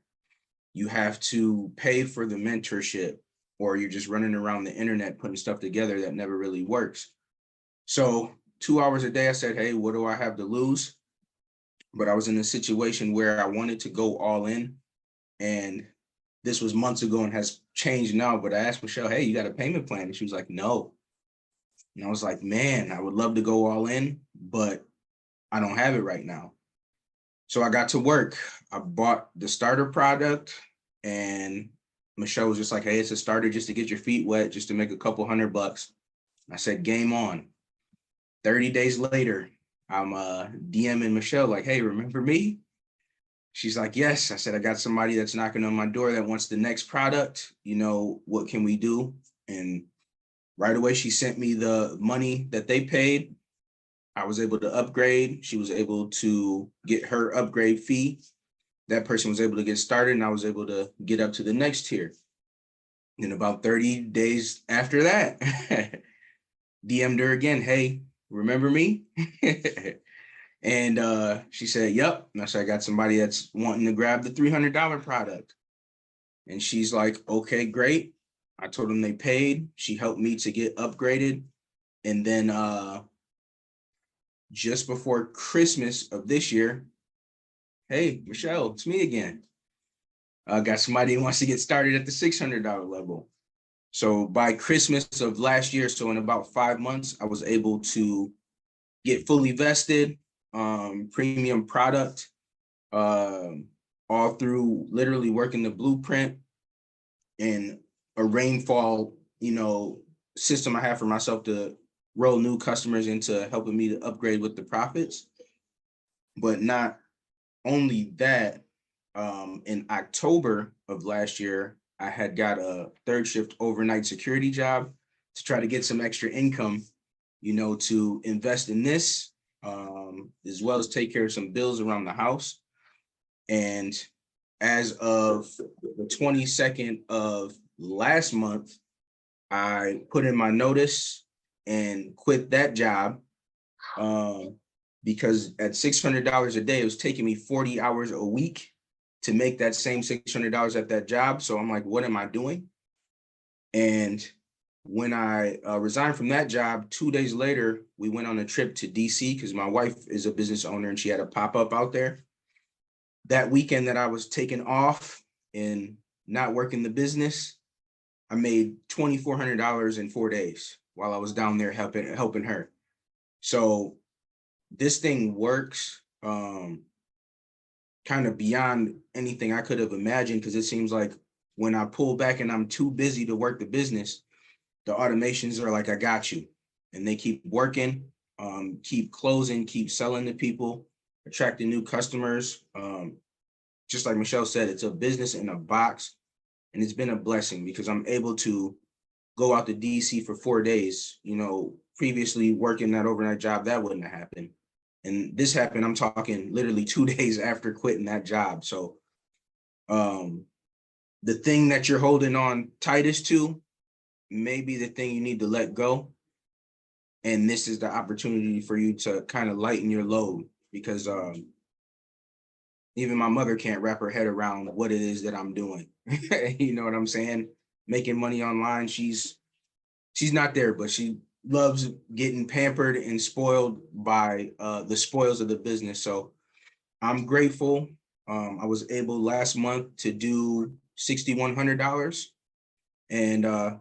you have to pay for the mentorship, or you're just running around the internet putting stuff together that never really works. So 2 hours a day, I said, hey, what do I have to lose? But I was in a situation where I wanted to go all in, and this was months ago and has changed now. But I asked Michelle, hey, you got a payment plan? And she was like, no. And I was like, man, I would love to go all in, but I don't have it right now. So I got to work. I bought the starter product, and Michelle was just like, hey, it's a starter just to get your feet wet, just to make a couple $100. I said, game on. 30 days later, I'm DMing Michelle like, hey, remember me? She's like, yes. I said, I got somebody that's knocking on my door that wants the next product. You know, what can we do? And right away, she sent me the money that they paid. I was able to upgrade. She was able to get her upgrade fee. That person was able to get started, and I was able to get up to the next tier. And about 30 days after that, DM'd her again, hey, remember me? And she said, yep. And I said, I got somebody that's wanting to grab the $300 product. And she's like, okay, great. I told them they paid. She helped me to get upgraded. And then just before Christmas of this year, hey, Michelle, it's me again. Got somebody who wants to get started at the $600 level. So by Christmas of last year, so in about 5 months, I was able to get fully vested, premium product, all through literally working the blueprint and a rainfall, system I have for myself to roll new customers into helping me to upgrade with the profits. But not only that, in October of last year, I had got a third shift overnight security job to try to get some extra income, to invest in this, as well as take care of some bills around the house. And as of the 22nd of last month, I put in my notice and quit that job, because at $600 a day, it was taking me 40 hours a week to make that same $600 at that job. So I'm like, what am I doing? And when I resigned from that job, 2 days later, we went on a trip to DC because my wife is a business owner and she had a pop-up out there. That weekend that I was taking off and not working the business, I made $2,400 in 4 days while I was down there helping her. So this thing works kind of beyond anything I could have imagined, because it seems like when I pull back and I'm too busy to work the business, the automations are like, I got you. And they keep working, keep closing, keep selling to people, attracting new customers. Just like Michelle said, it's a business in a box. And it's been a blessing because I'm able to go out to DC for 4 days. Previously working that overnight job, that wouldn't have happened. And this happened, I'm talking literally 2 days after quitting that job. So the thing that you're holding on tightest to may be the thing you need to let go. And this is the opportunity for you to kind of lighten your load, because even my mother can't wrap her head around what it is that I'm doing. You know what I'm saying? Making money online, she's not there, but she loves getting pampered and spoiled by the spoils of the business. So I'm grateful. I was able last month to do $6,100. And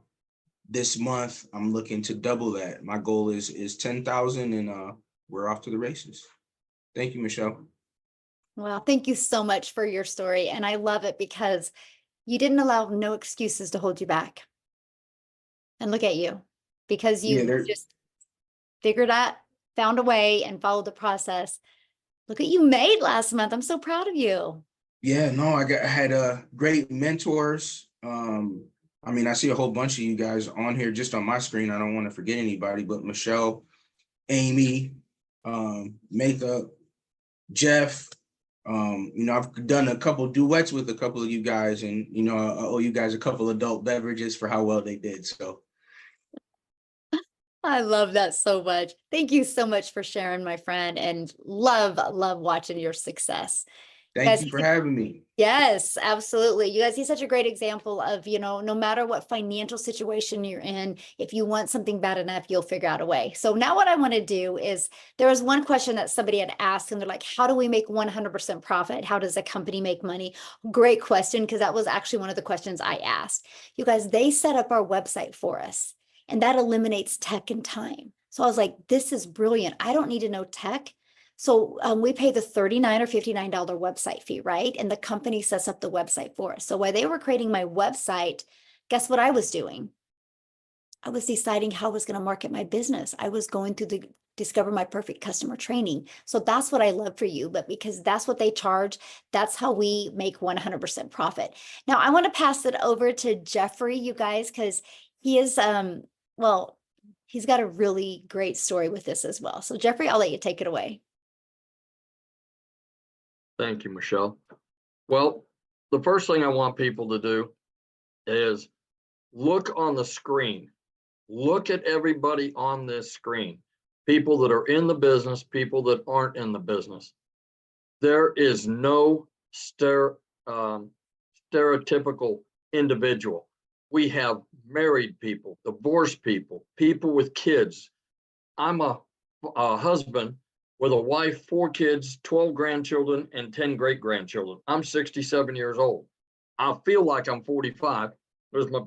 this month I'm looking to double that. My goal is 10,000, and we're off to the races. Thank you, Michelle. Well, thank you so much for your story. And I love it because you didn't allow no excuses to hold you back. And look at you, because you just figured out, found a way and followed the process. Look what you made last month. I'm so proud of you. Yeah, no, I had great mentors. I see a whole bunch of you guys on here just on my screen. I don't want to forget anybody, but Michelle, Amy, Makeup, Jeff. I've done a couple duets with a couple of you guys, and I owe you guys a couple adult beverages for how well they did. So I love that so much. Thank you so much for sharing, my friend, and love watching your success. Thank Guys, you for having me. Yes, absolutely. You guys, he's such a great example of, no matter what financial situation you're in, if you want something bad enough, you'll figure out a way. So now what I want to do is, there was one question that somebody had asked and they're like, how do we make 100% profit? How does a company make money? Great question, because that was actually one of the questions I asked. You guys, they set up our website for us and that eliminates tech and time. So I was like, this is brilliant. I don't need to know tech. So we pay the $39 or $59 website fee, right? And the company sets up the website for us. So while they were creating my website, guess what I was doing? I was deciding how I was going to market my business. I was going through the Discover My Perfect Customer training. So that's what I love for you, but because that's what they charge, that's how we make 100% profit. Now I want to pass it over to Jeffrey, you guys, because he is, well, he's got a really great story with this as well. So Jeffrey, I'll let you take it away. Thank you, Michelle. Well, the first thing I want people to do is look on the screen. Look at everybody on this screen. People that are in the business, people that aren't in the business. There is no stereotypical individual. We have married people, divorced people, people with kids. I'm a husband with a wife, 4 kids, 12 grandchildren, and 10 great-grandchildren. I'm 67 years old. I feel like I'm 45. There's my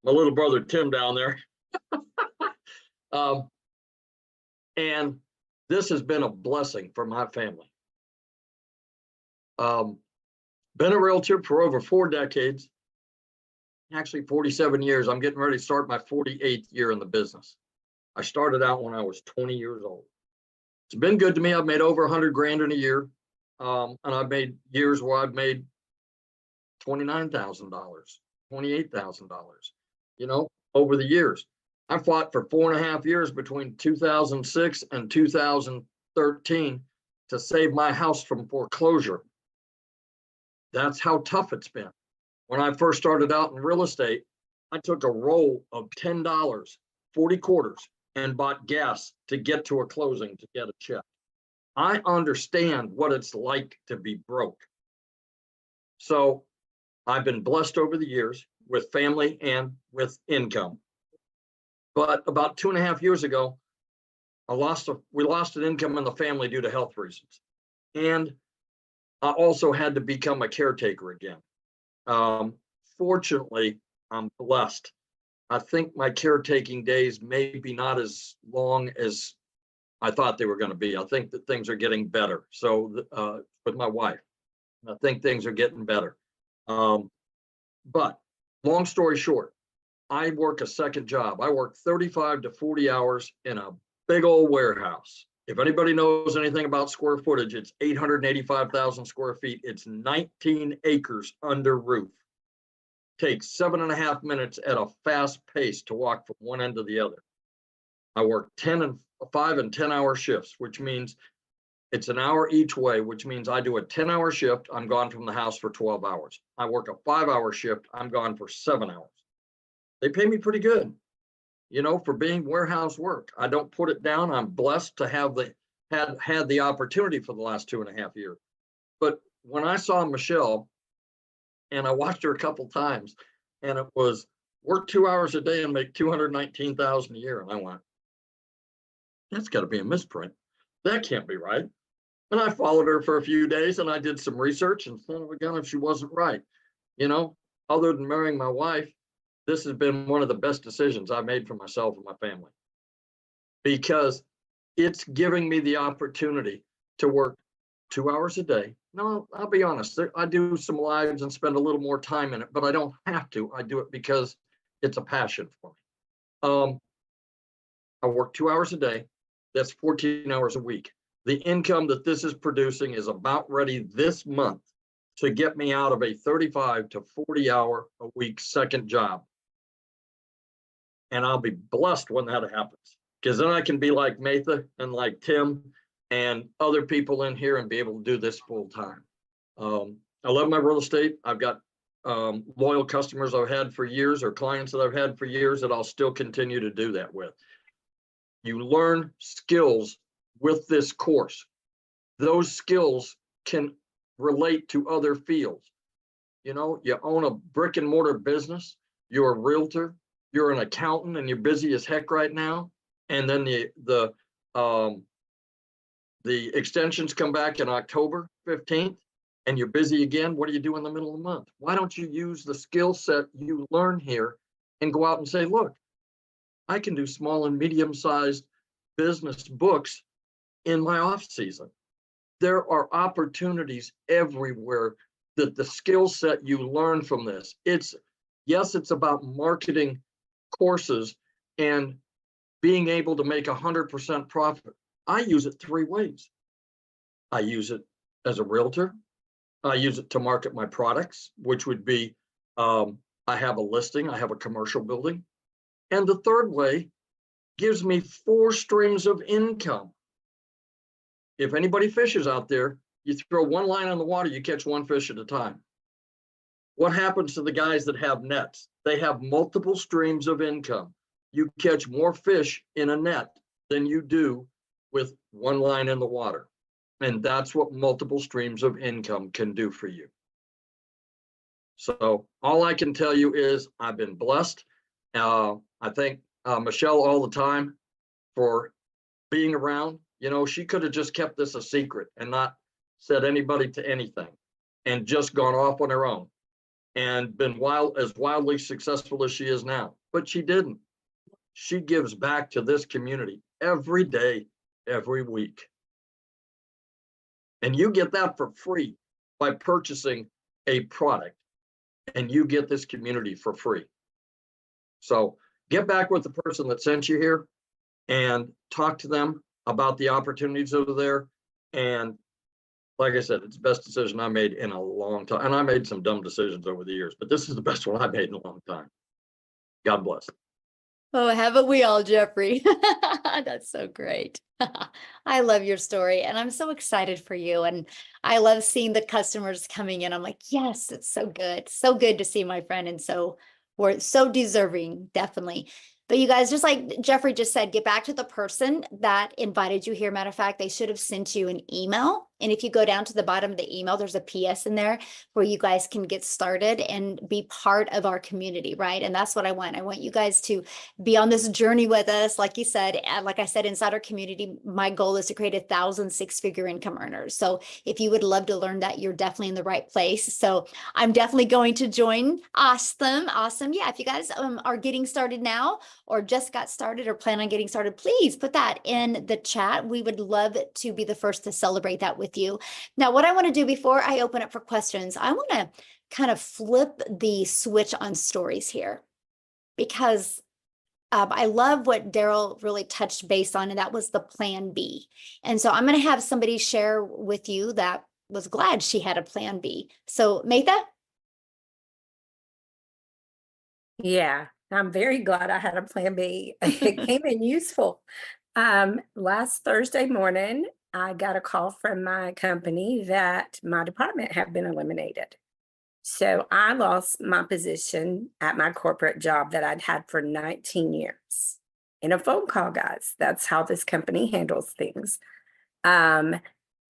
little brother, Tim, down there. And this has been a blessing for my family. Been a realtor for over 4 decades, actually 47 years. I'm getting ready to start my 48th year in the business. I started out when I was 20 years old. It's been good to me. I've made over 100 grand in a year. And I've made years where I've made $29,000, $28,000, over the years. I fought for 4.5 years between 2006 and 2013 to save my house from foreclosure. That's how tough it's been. When I first started out in real estate, I took a roll of $10, 40 quarters, and bought gas to get to a closing to get a check. I understand what it's like to be broke. So I've been blessed over the years with family and with income. But about 2.5 years ago, we lost an income in the family due to health reasons. And I also had to become a caretaker again. Fortunately, I'm blessed. I think my caretaking days may be not as long as I thought they were going to be. I think that things are getting better. So with my wife, I think things are getting better. But long story short, I work a second job. I work 35 to 40 hours in a big old warehouse. If anybody knows anything about square footage, it's 885,000 square feet. It's 19 acres under roof. Takes 7.5 minutes at a fast pace to walk from one end to the other. I work 5 and 10-hour shifts, which means it's an hour each way, which means I do a 10-hour shift. I'm gone from the house for 12 hours. I work a 5-hour shift. I'm gone for 7 hours. They pay me pretty good, for being warehouse work. I don't put it down. I'm blessed to have had the opportunity for the last 2.5 years. But when I saw Michelle, and I watched her a couple times, and it was work 2 hours a day and make $219,000 a year. And I went, that's got to be a misprint. That can't be right. And I followed her for a few days and I did some research and son of a gun if she wasn't right. Other than marrying my wife, this has been one of the best decisions I made for myself and my family, because it's giving me the opportunity to work 2 hours a day. No, I'll be honest. I do some lives and spend a little more time in it, but I don't have to. I do it because it's a passion for me. I work 2 hours a day. That's 14 hours a week. The income that this is producing is about ready this month to get me out of a 35 to 40 hour a week second job. And I'll be blessed when that happens, because then I can be like Matha and like Tim and other people in here and be able to do this full time. I love my real estate. I've got loyal customers I've had for years, or clients that I've had for years, that I'll still continue to do that with. You learn skills with this course. Those skills can relate to other fields. You know, you own a brick and mortar business, you're a realtor, you're an accountant, and you're busy as heck right now. And then the extensions come back in October 15th, and you're busy again. What do you do in the middle of the month? Why don't you use the skill set you learn here and go out and say, look, I can do small and medium-sized business books in my off season. There are opportunities everywhere that the skill set you learn from this. Yes, it's about marketing courses and being able to make 100% profit. I use it 3 ways. I use it as a realtor. I use it to market my products, which would be, I have a listing, I have a commercial building. And the third way gives me 4 streams of income. If anybody fishes out there, you throw one line on the water, you catch 1 fish at a time. What happens to the guys that have nets? They have multiple streams of income. You catch more fish in a net than you do with 1 line in the water. And that's what multiple streams of income can do for you. So all I can tell you is I've been blessed. I thank Michelle all the time for being around. You know, she could have just kept this a secret and not said anybody to anything and just gone off on her own and been as wildly successful as she is now. But she didn't. She gives back to this community every day, every week. And you get that for free by purchasing a product, and you get this community for free. So get back with the person that sent you here and talk to them about the opportunities over there. And like I said, it's the best decision I made in a long time. And I made some dumb decisions over the years, but this is the best one I made in a long time. God bless. Oh, haven't we all, Jeffrey? That's so great. I love your story and I'm so excited for you. And I love seeing the customers coming in. I'm like, yes, it's so good. So good to see my friend. And so we're so deserving, definitely. But you guys, just like Jeffrey just said, get back to the person that invited you here. Matter of fact, they should have sent you an email. And if you go down to the bottom of the email, there's a PS in there where you guys can get started and be part of our community, right? And that's what I want. I want you guys to be on this journey with us. Like you said, and like I said, inside our community, my goal is to create 1,000 6-figure income earners. So if you would love to learn that, you're definitely in the right place. So I'm definitely going to join. Awesome. Awesome. Yeah. If you guys are getting started now or just got started or plan on getting started, please put that in the chat. We would love to be the first to celebrate that with you. Now, what I want to do before I open up for questions, I want to kind of flip the switch on stories here because I love what Daryl really touched base on, and that was the plan B. And so I'm going to have somebody share with you that was glad she had a plan B. So Maytha? Yeah, I'm very glad I had a plan B. It came in useful. Last Thursday morning, I got a call from my company that my department had been eliminated. So I lost my position at my corporate job that I'd had for 19 years in a phone call, guys. That's how this company handles things. And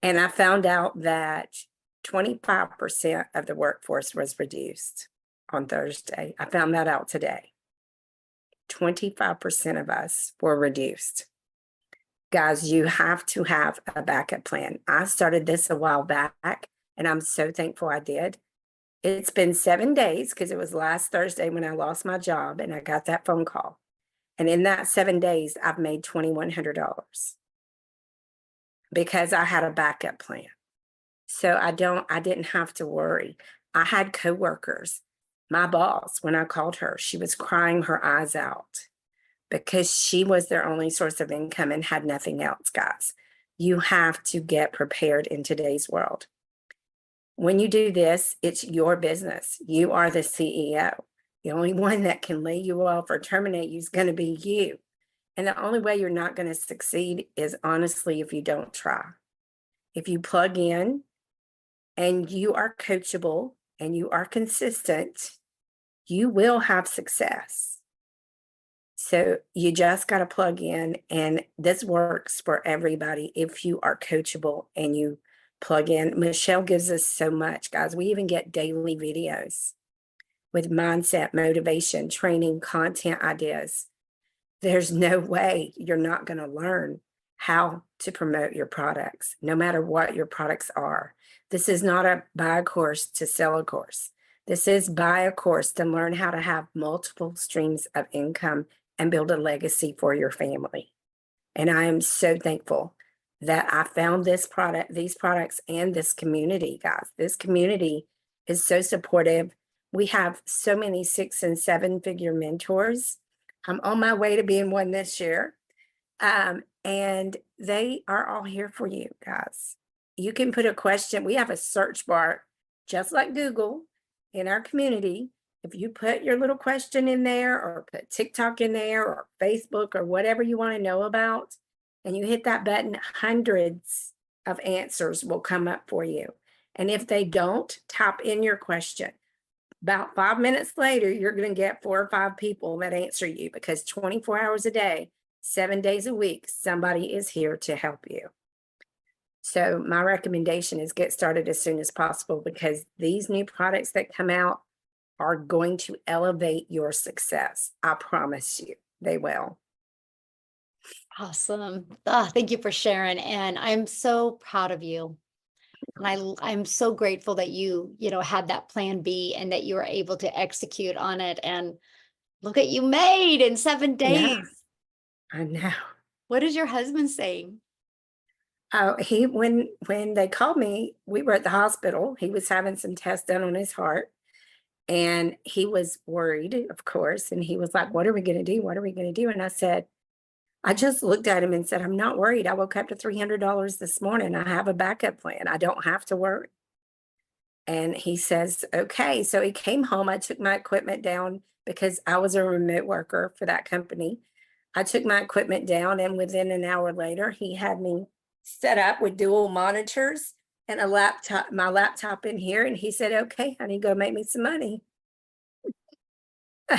I found out that 25% of the workforce was reduced on Thursday. I found that out today. 25% of us were reduced. Guys, you have to have a backup plan. I started this a while back, and I'm so thankful I did. It's been 7 days because it was last Thursday when I lost my job and I got that phone call. And in that 7 days, I've made $2,100 because I had a backup plan. So I didn't have to worry. I had coworkers. My boss, when I called her, she was crying her eyes out because she was their only source of income and had nothing else, guys. You have to get prepared in today's world. When you do this, it's your business. You are the CEO. The only one that can lay you off or terminate you is going to be you. And the only way you're not going to succeed is honestly if you don't try. If you plug in and you are coachable and you are consistent, you will have success. So you just got to plug in, and this works for everybody if you are coachable and you plug in. Michelle gives us so much, guys. We even get daily videos with mindset, motivation, training, content ideas. There's no way you're not going to learn how to promote your products, no matter what your products are. This is not a buy a course to sell a course. This is buy a course to learn how to have multiple streams of income and build a legacy for your family. And I am so thankful that I found this product, these products, and this community, guys. This community is so supportive. We have so many 6 and 7 figure mentors. I'm on my way to being one this year. And they are all here for you, guys. You can put a question. We have a search bar, just like Google, in our community. If you put your little question in there, or put TikTok in there, or Facebook, or whatever you want to know about, and you hit that button, hundreds of answers will come up for you. And if they don't, type in your question. About 5 minutes later, you're going to get 4 or 5 people that answer you, because 24 hours a day, 7 days a week, somebody is here to help you. So my recommendation is get started as soon as possible, because these new products that come out are going to elevate your success. I promise you, they will. Awesome. Thank you for sharing. And I'm so proud of you. And I'm so grateful that you had that plan B and that you were able to execute on it. And look at you made in 7 days. Yeah, I know. What is your husband saying? Oh, when they called me, we were at the hospital. He was having some tests done on his heart, and he was worried, of course. And he was like, "What are we going to do? What are we going to do?" And I said, I just looked at him and said, "I'm not worried. I woke up to $300 this morning. I have a backup plan. I don't have to worry." And he says, "Okay." So he came home. I took my equipment down because I was a remote worker for that company. I took my equipment down, and within an hour later, he had me set up with dual monitors and my laptop in here. And he said, "Okay, honey, go make me some money."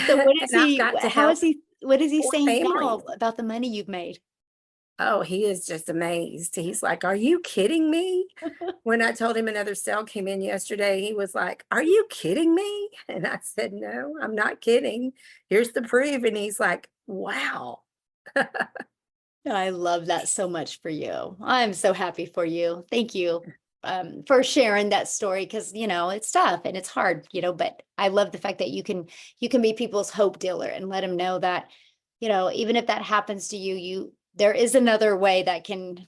So what is And I've he, got to how help is he, what is he 4 saying now families. about the money you've made? Oh, he is just amazed. He's like, "Are you kidding me?" When I told him another sale came in yesterday, he was like, "Are you kidding me?" And I said, "No, I'm not kidding. Here's the proof." And he's like, "Wow." I love that so much for you. I'm so happy for you. Thank you for sharing that story, because it's tough and it's hard, but I love the fact that you can be people's hope dealer and let them know that, even if that happens to you, there is another way that can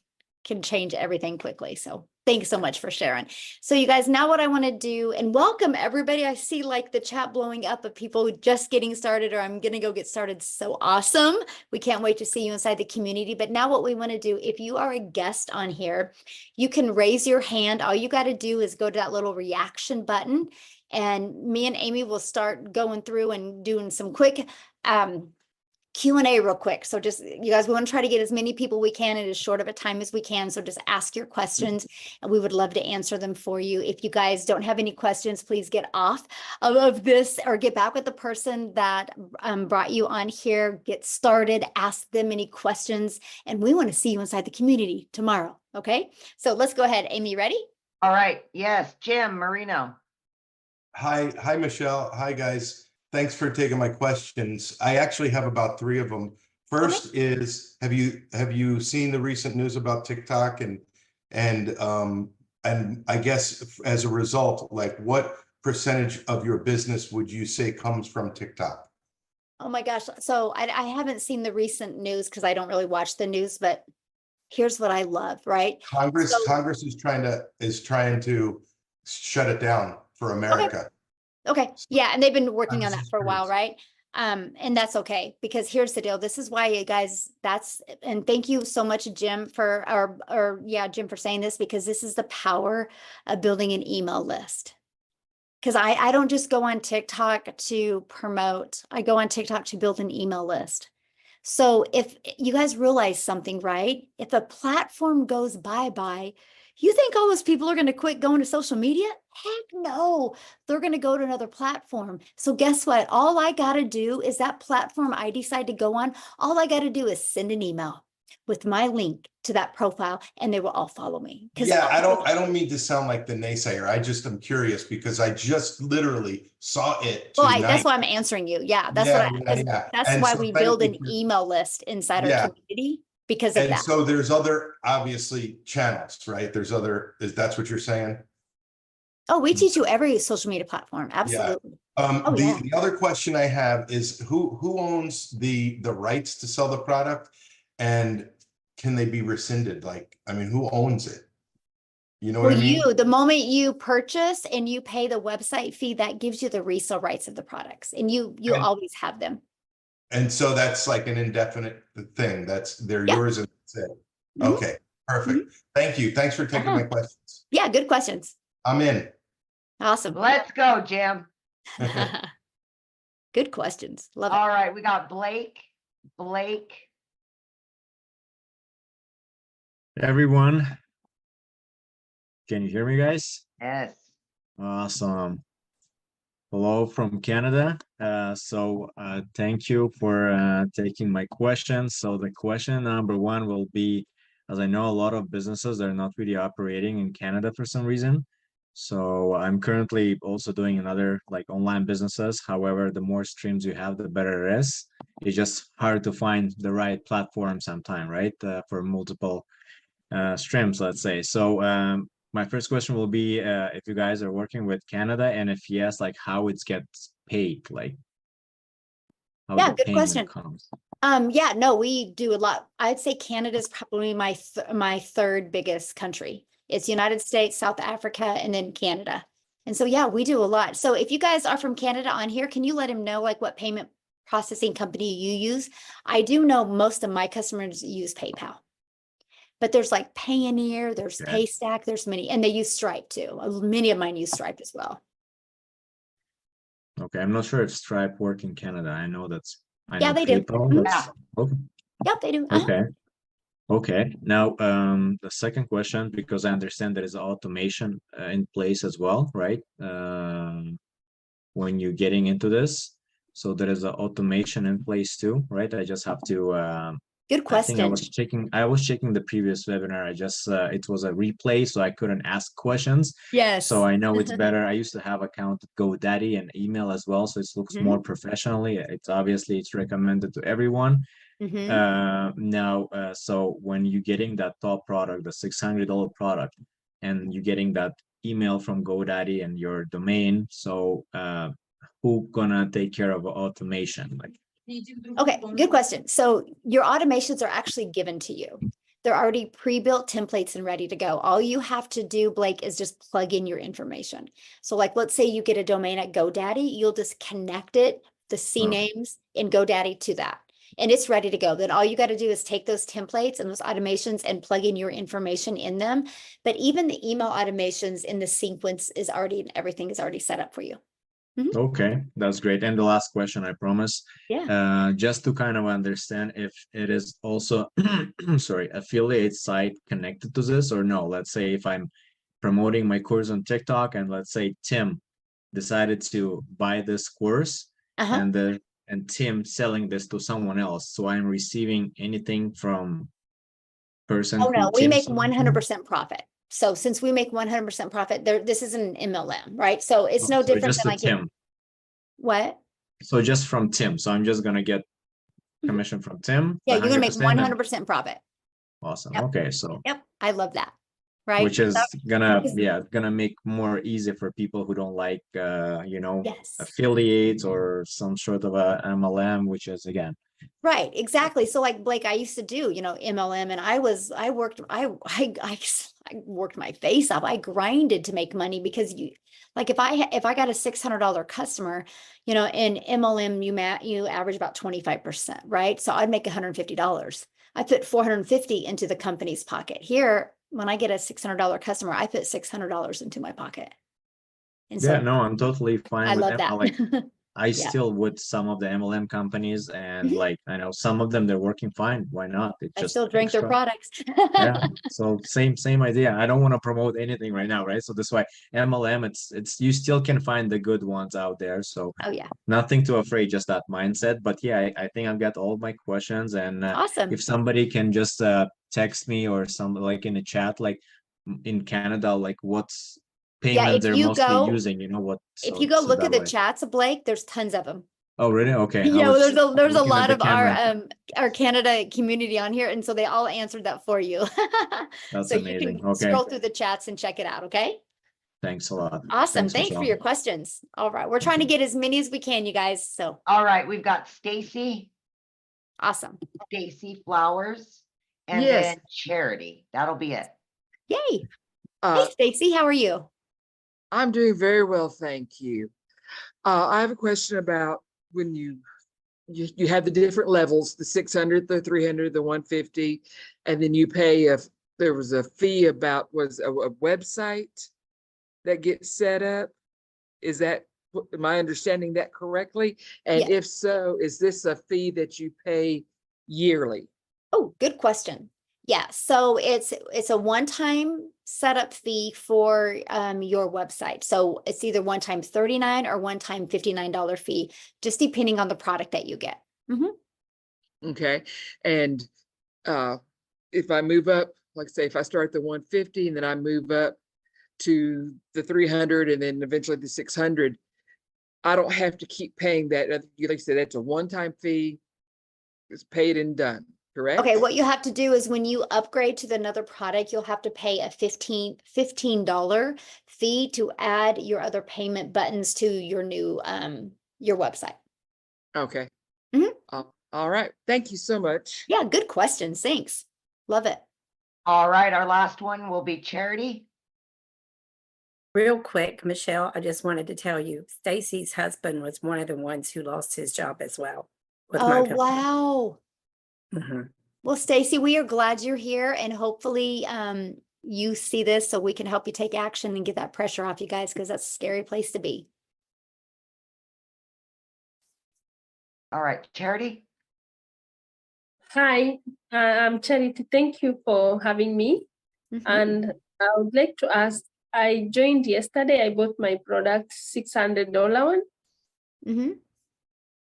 change everything quickly. So thanks so much for sharing. So you guys, now what I want to do, and welcome everybody. I see like the chat blowing up of people just getting started, or I'm going to go get started. So awesome. We can't wait to see you inside the community. But now what we want to do, if you are a guest on here, you can raise your hand. All you got to do is go to that little reaction button, and me and Amy will start going through and doing some quick Q&A real quick. So just, you guys, we want to try to get as many people we can in as short of a time as we can. So just ask your questions and we would love to answer them for you. If you guys don't have any questions, please get off of this or get back with the person that brought you on here. Get started, ask them any questions, and we want to see you inside the community tomorrow. Okay, so let's go ahead. Amy, ready? All right. Yes, Jim Marino. Hi, Michelle. Hi, guys. Thanks for taking my questions. I actually have about 3 of them. First is, have you seen the recent news about TikTok and I guess as a result, like what percentage of your business would you say comes from TikTok? Oh my gosh. So I haven't seen the recent news because I don't really watch the news, but here's what I love, right? Congress So- is trying to shut it down for America. Okay. Yeah. And they've been working on I'm that just for a while, curious. right? And that's okay, because here's the deal. This is why, you guys, and thank you so much, Jim, Jim, for saying this, because this is the power of building an email list. Because I don't just go on TikTok to promote, I go on TikTok to build an email list. So if you guys realize something, right? If a platform goes bye-bye, you think all those people are going to quit going to social media? Heck no, they're going to go to another platform. So guess what? All I got to do is that platform I decide to go on, all I got to do is send an email with my link to that profile and they will all follow me. Yeah, I don't mean to sound like the naysayer. I just am curious because I just literally saw it Well, tonight. that's why I'm answering you. Yeah, that's Yeah, what yeah. that's And why so we thank build you an for- email list inside our Yeah. community because of And that. so there's other, obviously, channels, right? There's other, that's what you're saying? Oh, we teach you every social media platform. Absolutely. Oh, The, yeah. the other question I have is who owns the rights to sell the product, and can they be rescinded? Like, I mean, who owns it? You know what Well, I mean? the moment you purchase and you pay the website fee, that gives you the resale rights of the products, and you And- always have them. And so that's like an indefinite thing. They're Yeah. yours and that's it. Mhm. Okay, perfect. Thank you. Thanks for taking my questions. Yeah, good questions. I'm in. Awesome. Let's go, Jim. Good questions. Love it. All right, we got Blake. Blake. Everyone, can you hear me, guys? Yes. Awesome. Hello from Canada. Thank you for taking my question. So the question number one will be, as I know a lot of businesses are not really operating in Canada for some reason. So I'm currently also doing another like online businesses. However, the more streams you have, the better it is. It's just hard to find the right platform sometime, right? For multiple streams, let's say. So my first question will be if you guys are working with Canada, and if yes, like how it gets paid, like how Yeah, the good payment question. comes. Yeah, no, we do a lot. I'd say Canada is probably my third biggest country. It's United States, South Africa, and then Canada. And so, yeah, we do a lot. So if you guys are from Canada on here, can you let him know like what payment processing company you use? I do know most of my customers use PayPal, but there's like Payoneer, there's Okay. Paystack, there's many, and they use Stripe too. Many of mine use Stripe as well. Okay, I'm not sure if Stripe work in Canada. I know Yeah, know they do. PayPal. Mhm. That's- Okay. Yep, they do. Uh-huh. Okay. Okay. Now, the second question, because I understand there is automation in place as well, right? When you're getting into this, so there is an automation in place too, right? I just have to. Good I think question. I was checking the previous webinar. I just it was a replay, so I couldn't ask questions. Yes. So I know it's better. I used to have account at GoDaddy and email as well, so it looks Mhm. more professionally. It's recommended to everyone. Mhm. So when you're getting that top product, the $600 product, and you're getting that email from GoDaddy and your domain, so who gonna take care of automation? Like, Okay, good question. So your automations are actually given to you. They're already pre-built templates and ready to go. All you have to do, Blake, is just plug in your information. So like, let's say you get a domain at GoDaddy, you'll just connect it, the CNAMEs in GoDaddy to that, and it's ready to go. Then all you got to do is take those templates and those automations and plug in your information in them. But even the email automations in the sequence is already, everything is already set up for you. okay, that's great. And the last question, I promise. Yeah. Just to kind of understand if it is also, sorry, affiliate site connected to this or no. Let's say if I'm promoting my course on TikTok and let's say Tim decided to buy this course Uh-huh. and Tim selling this to someone else. So I'm receiving anything from person Oh, who no, we Tim make sold to? 100% profit. So since we make 100% profit, this is an MLM, right? So it's no So different just than to like Tim. what? So just from Tim. So I'm just gonna get commission from Tim. Yeah, you're gonna make 100% and- 100% profit. Awesome. Yep. Okay, so Yep, I love that. Right? which is gonna because- gonna make more easy for people who don't like Yes. affiliates or some sort of a MLM, which is again. Right, exactly. So like Blake, I used to do, MLM, and I worked my face off. I grinded to make money because if I got a $600 customer, in MLM, you average about 25%, right? So I'd make $150. I put 450 into the company's pocket. Here, when I get a $600 customer, I put $600 into my pocket. And so Yeah, no, I'm totally fine I with love that. that. I still with some of the MLM companies, and Mhm. like I know some of them they're working fine. Why not? It's I just still drink their extra. products. Yeah. So same idea. I don't want to promote anything right now, right? So that's why MLM, it's you still can find the good ones out there. So Oh yeah, nothing too afraid, just that mindset. But yeah, I think I've got all my questions, and awesome. if somebody can just text me or some like in a chat, like in Canada, like what's Yeah, payment they're mostly using, you know what? if So you go so look that at the way. chats, Blake, there's tons of them. Oh, really? Okay. I Yeah, well, was there's a looking at lot the of camera. our Canada community on here, and so they all answered that for you. That's So you amazing. can Okay. scroll through the chats and check it out, okay? Thanks a lot. Awesome. Thanks for Michelle. your questions. All right, we're trying to Okay. get as many as we can, you guys. So All right, we've got Stacy awesome. Flowers, and Yes. then Charity. That'll be it. Yay. Hey, Uh, Stacy, how are you? I'm doing very well, thank you. I have a question about when you have the different levels, the 600, the 300, the 150, and then you pay if there was a fee about was a website that gets set up. Is that, am I understanding that correctly? And Yeah. if so, is this a fee that you pay yearly? Oh, good question. Yeah, so it's a one-time setup fee for your website. So it's either one-time $39 or one-time $59 fee, just depending on the product that you get. Okay, and if I move up, like say if I start at the 150 and then I move up to the 300 and then eventually the 600, I don't have to keep paying that. Like you said, that's a one-time fee. It's paid and done, correct? Okay, what you have to do is when you upgrade to another product, you'll have to pay a $15 fee to add your other payment buttons to your new your website. Okay. Mhm. All right. Thank you so much. Yeah, good questions. Thanks. Love it. All right, our last one will be Charity. Real quick, Michelle, I just wanted to tell you, Stacy's husband was one of the ones who lost his job as well. With my Oh, company. wow. Mhm. Well, Stacy, we are glad you're here, and hopefully you see this so we can help you take action and get that pressure off you guys, because that's a scary place to be. All right, Charity. Hi, I'm Charity. Thank you for having me. Mhm. And I would like to ask, I joined yesterday. I bought my product, $600 one. Mhm.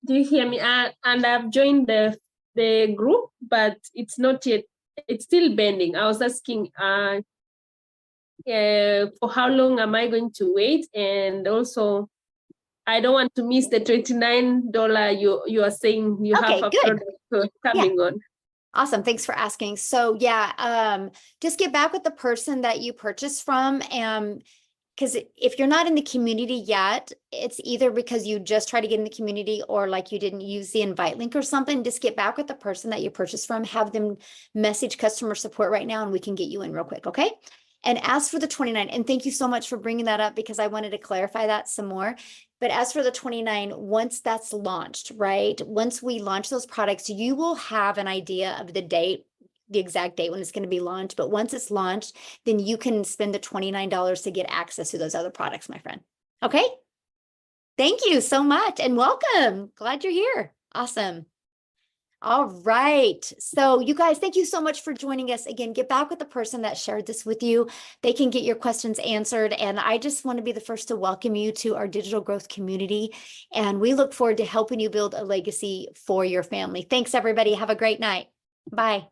Do you hear me? And I've joined the group, but it's not yet, it's still pending. I was asking for how long am I going to wait? And also, I don't want to miss the $29 you are saying you Okay, have a good. product coming on. Awesome. Thanks for asking. So yeah, just get back with the person that you purchased from. Because if you're not in the community yet, it's either because you just try to get in the community or like you didn't use the invite link or something. Just get back with the person that you purchased from, have them message customer support right now, and we can get you in real quick. Okay. And as for the 29, and thank you so much for bringing that up because I wanted to clarify that some more. But as for the 29, once that's launched, right? Once we launch those products, you will have an idea of the date, the exact date when it's going to be launched. But once it's launched, then you can spend the $29 to get access to those other products, my friend. Okay. Thank you so much and welcome. Glad you're here. Awesome. All right. So you guys, thank you so much for joining us. Again, get back with the person that shared this with you. They can get your questions answered. And I just want to be the first to welcome you to our digital growth community. And we look forward to helping you build a legacy for your family. Thanks, everybody. Have a great night. Bye.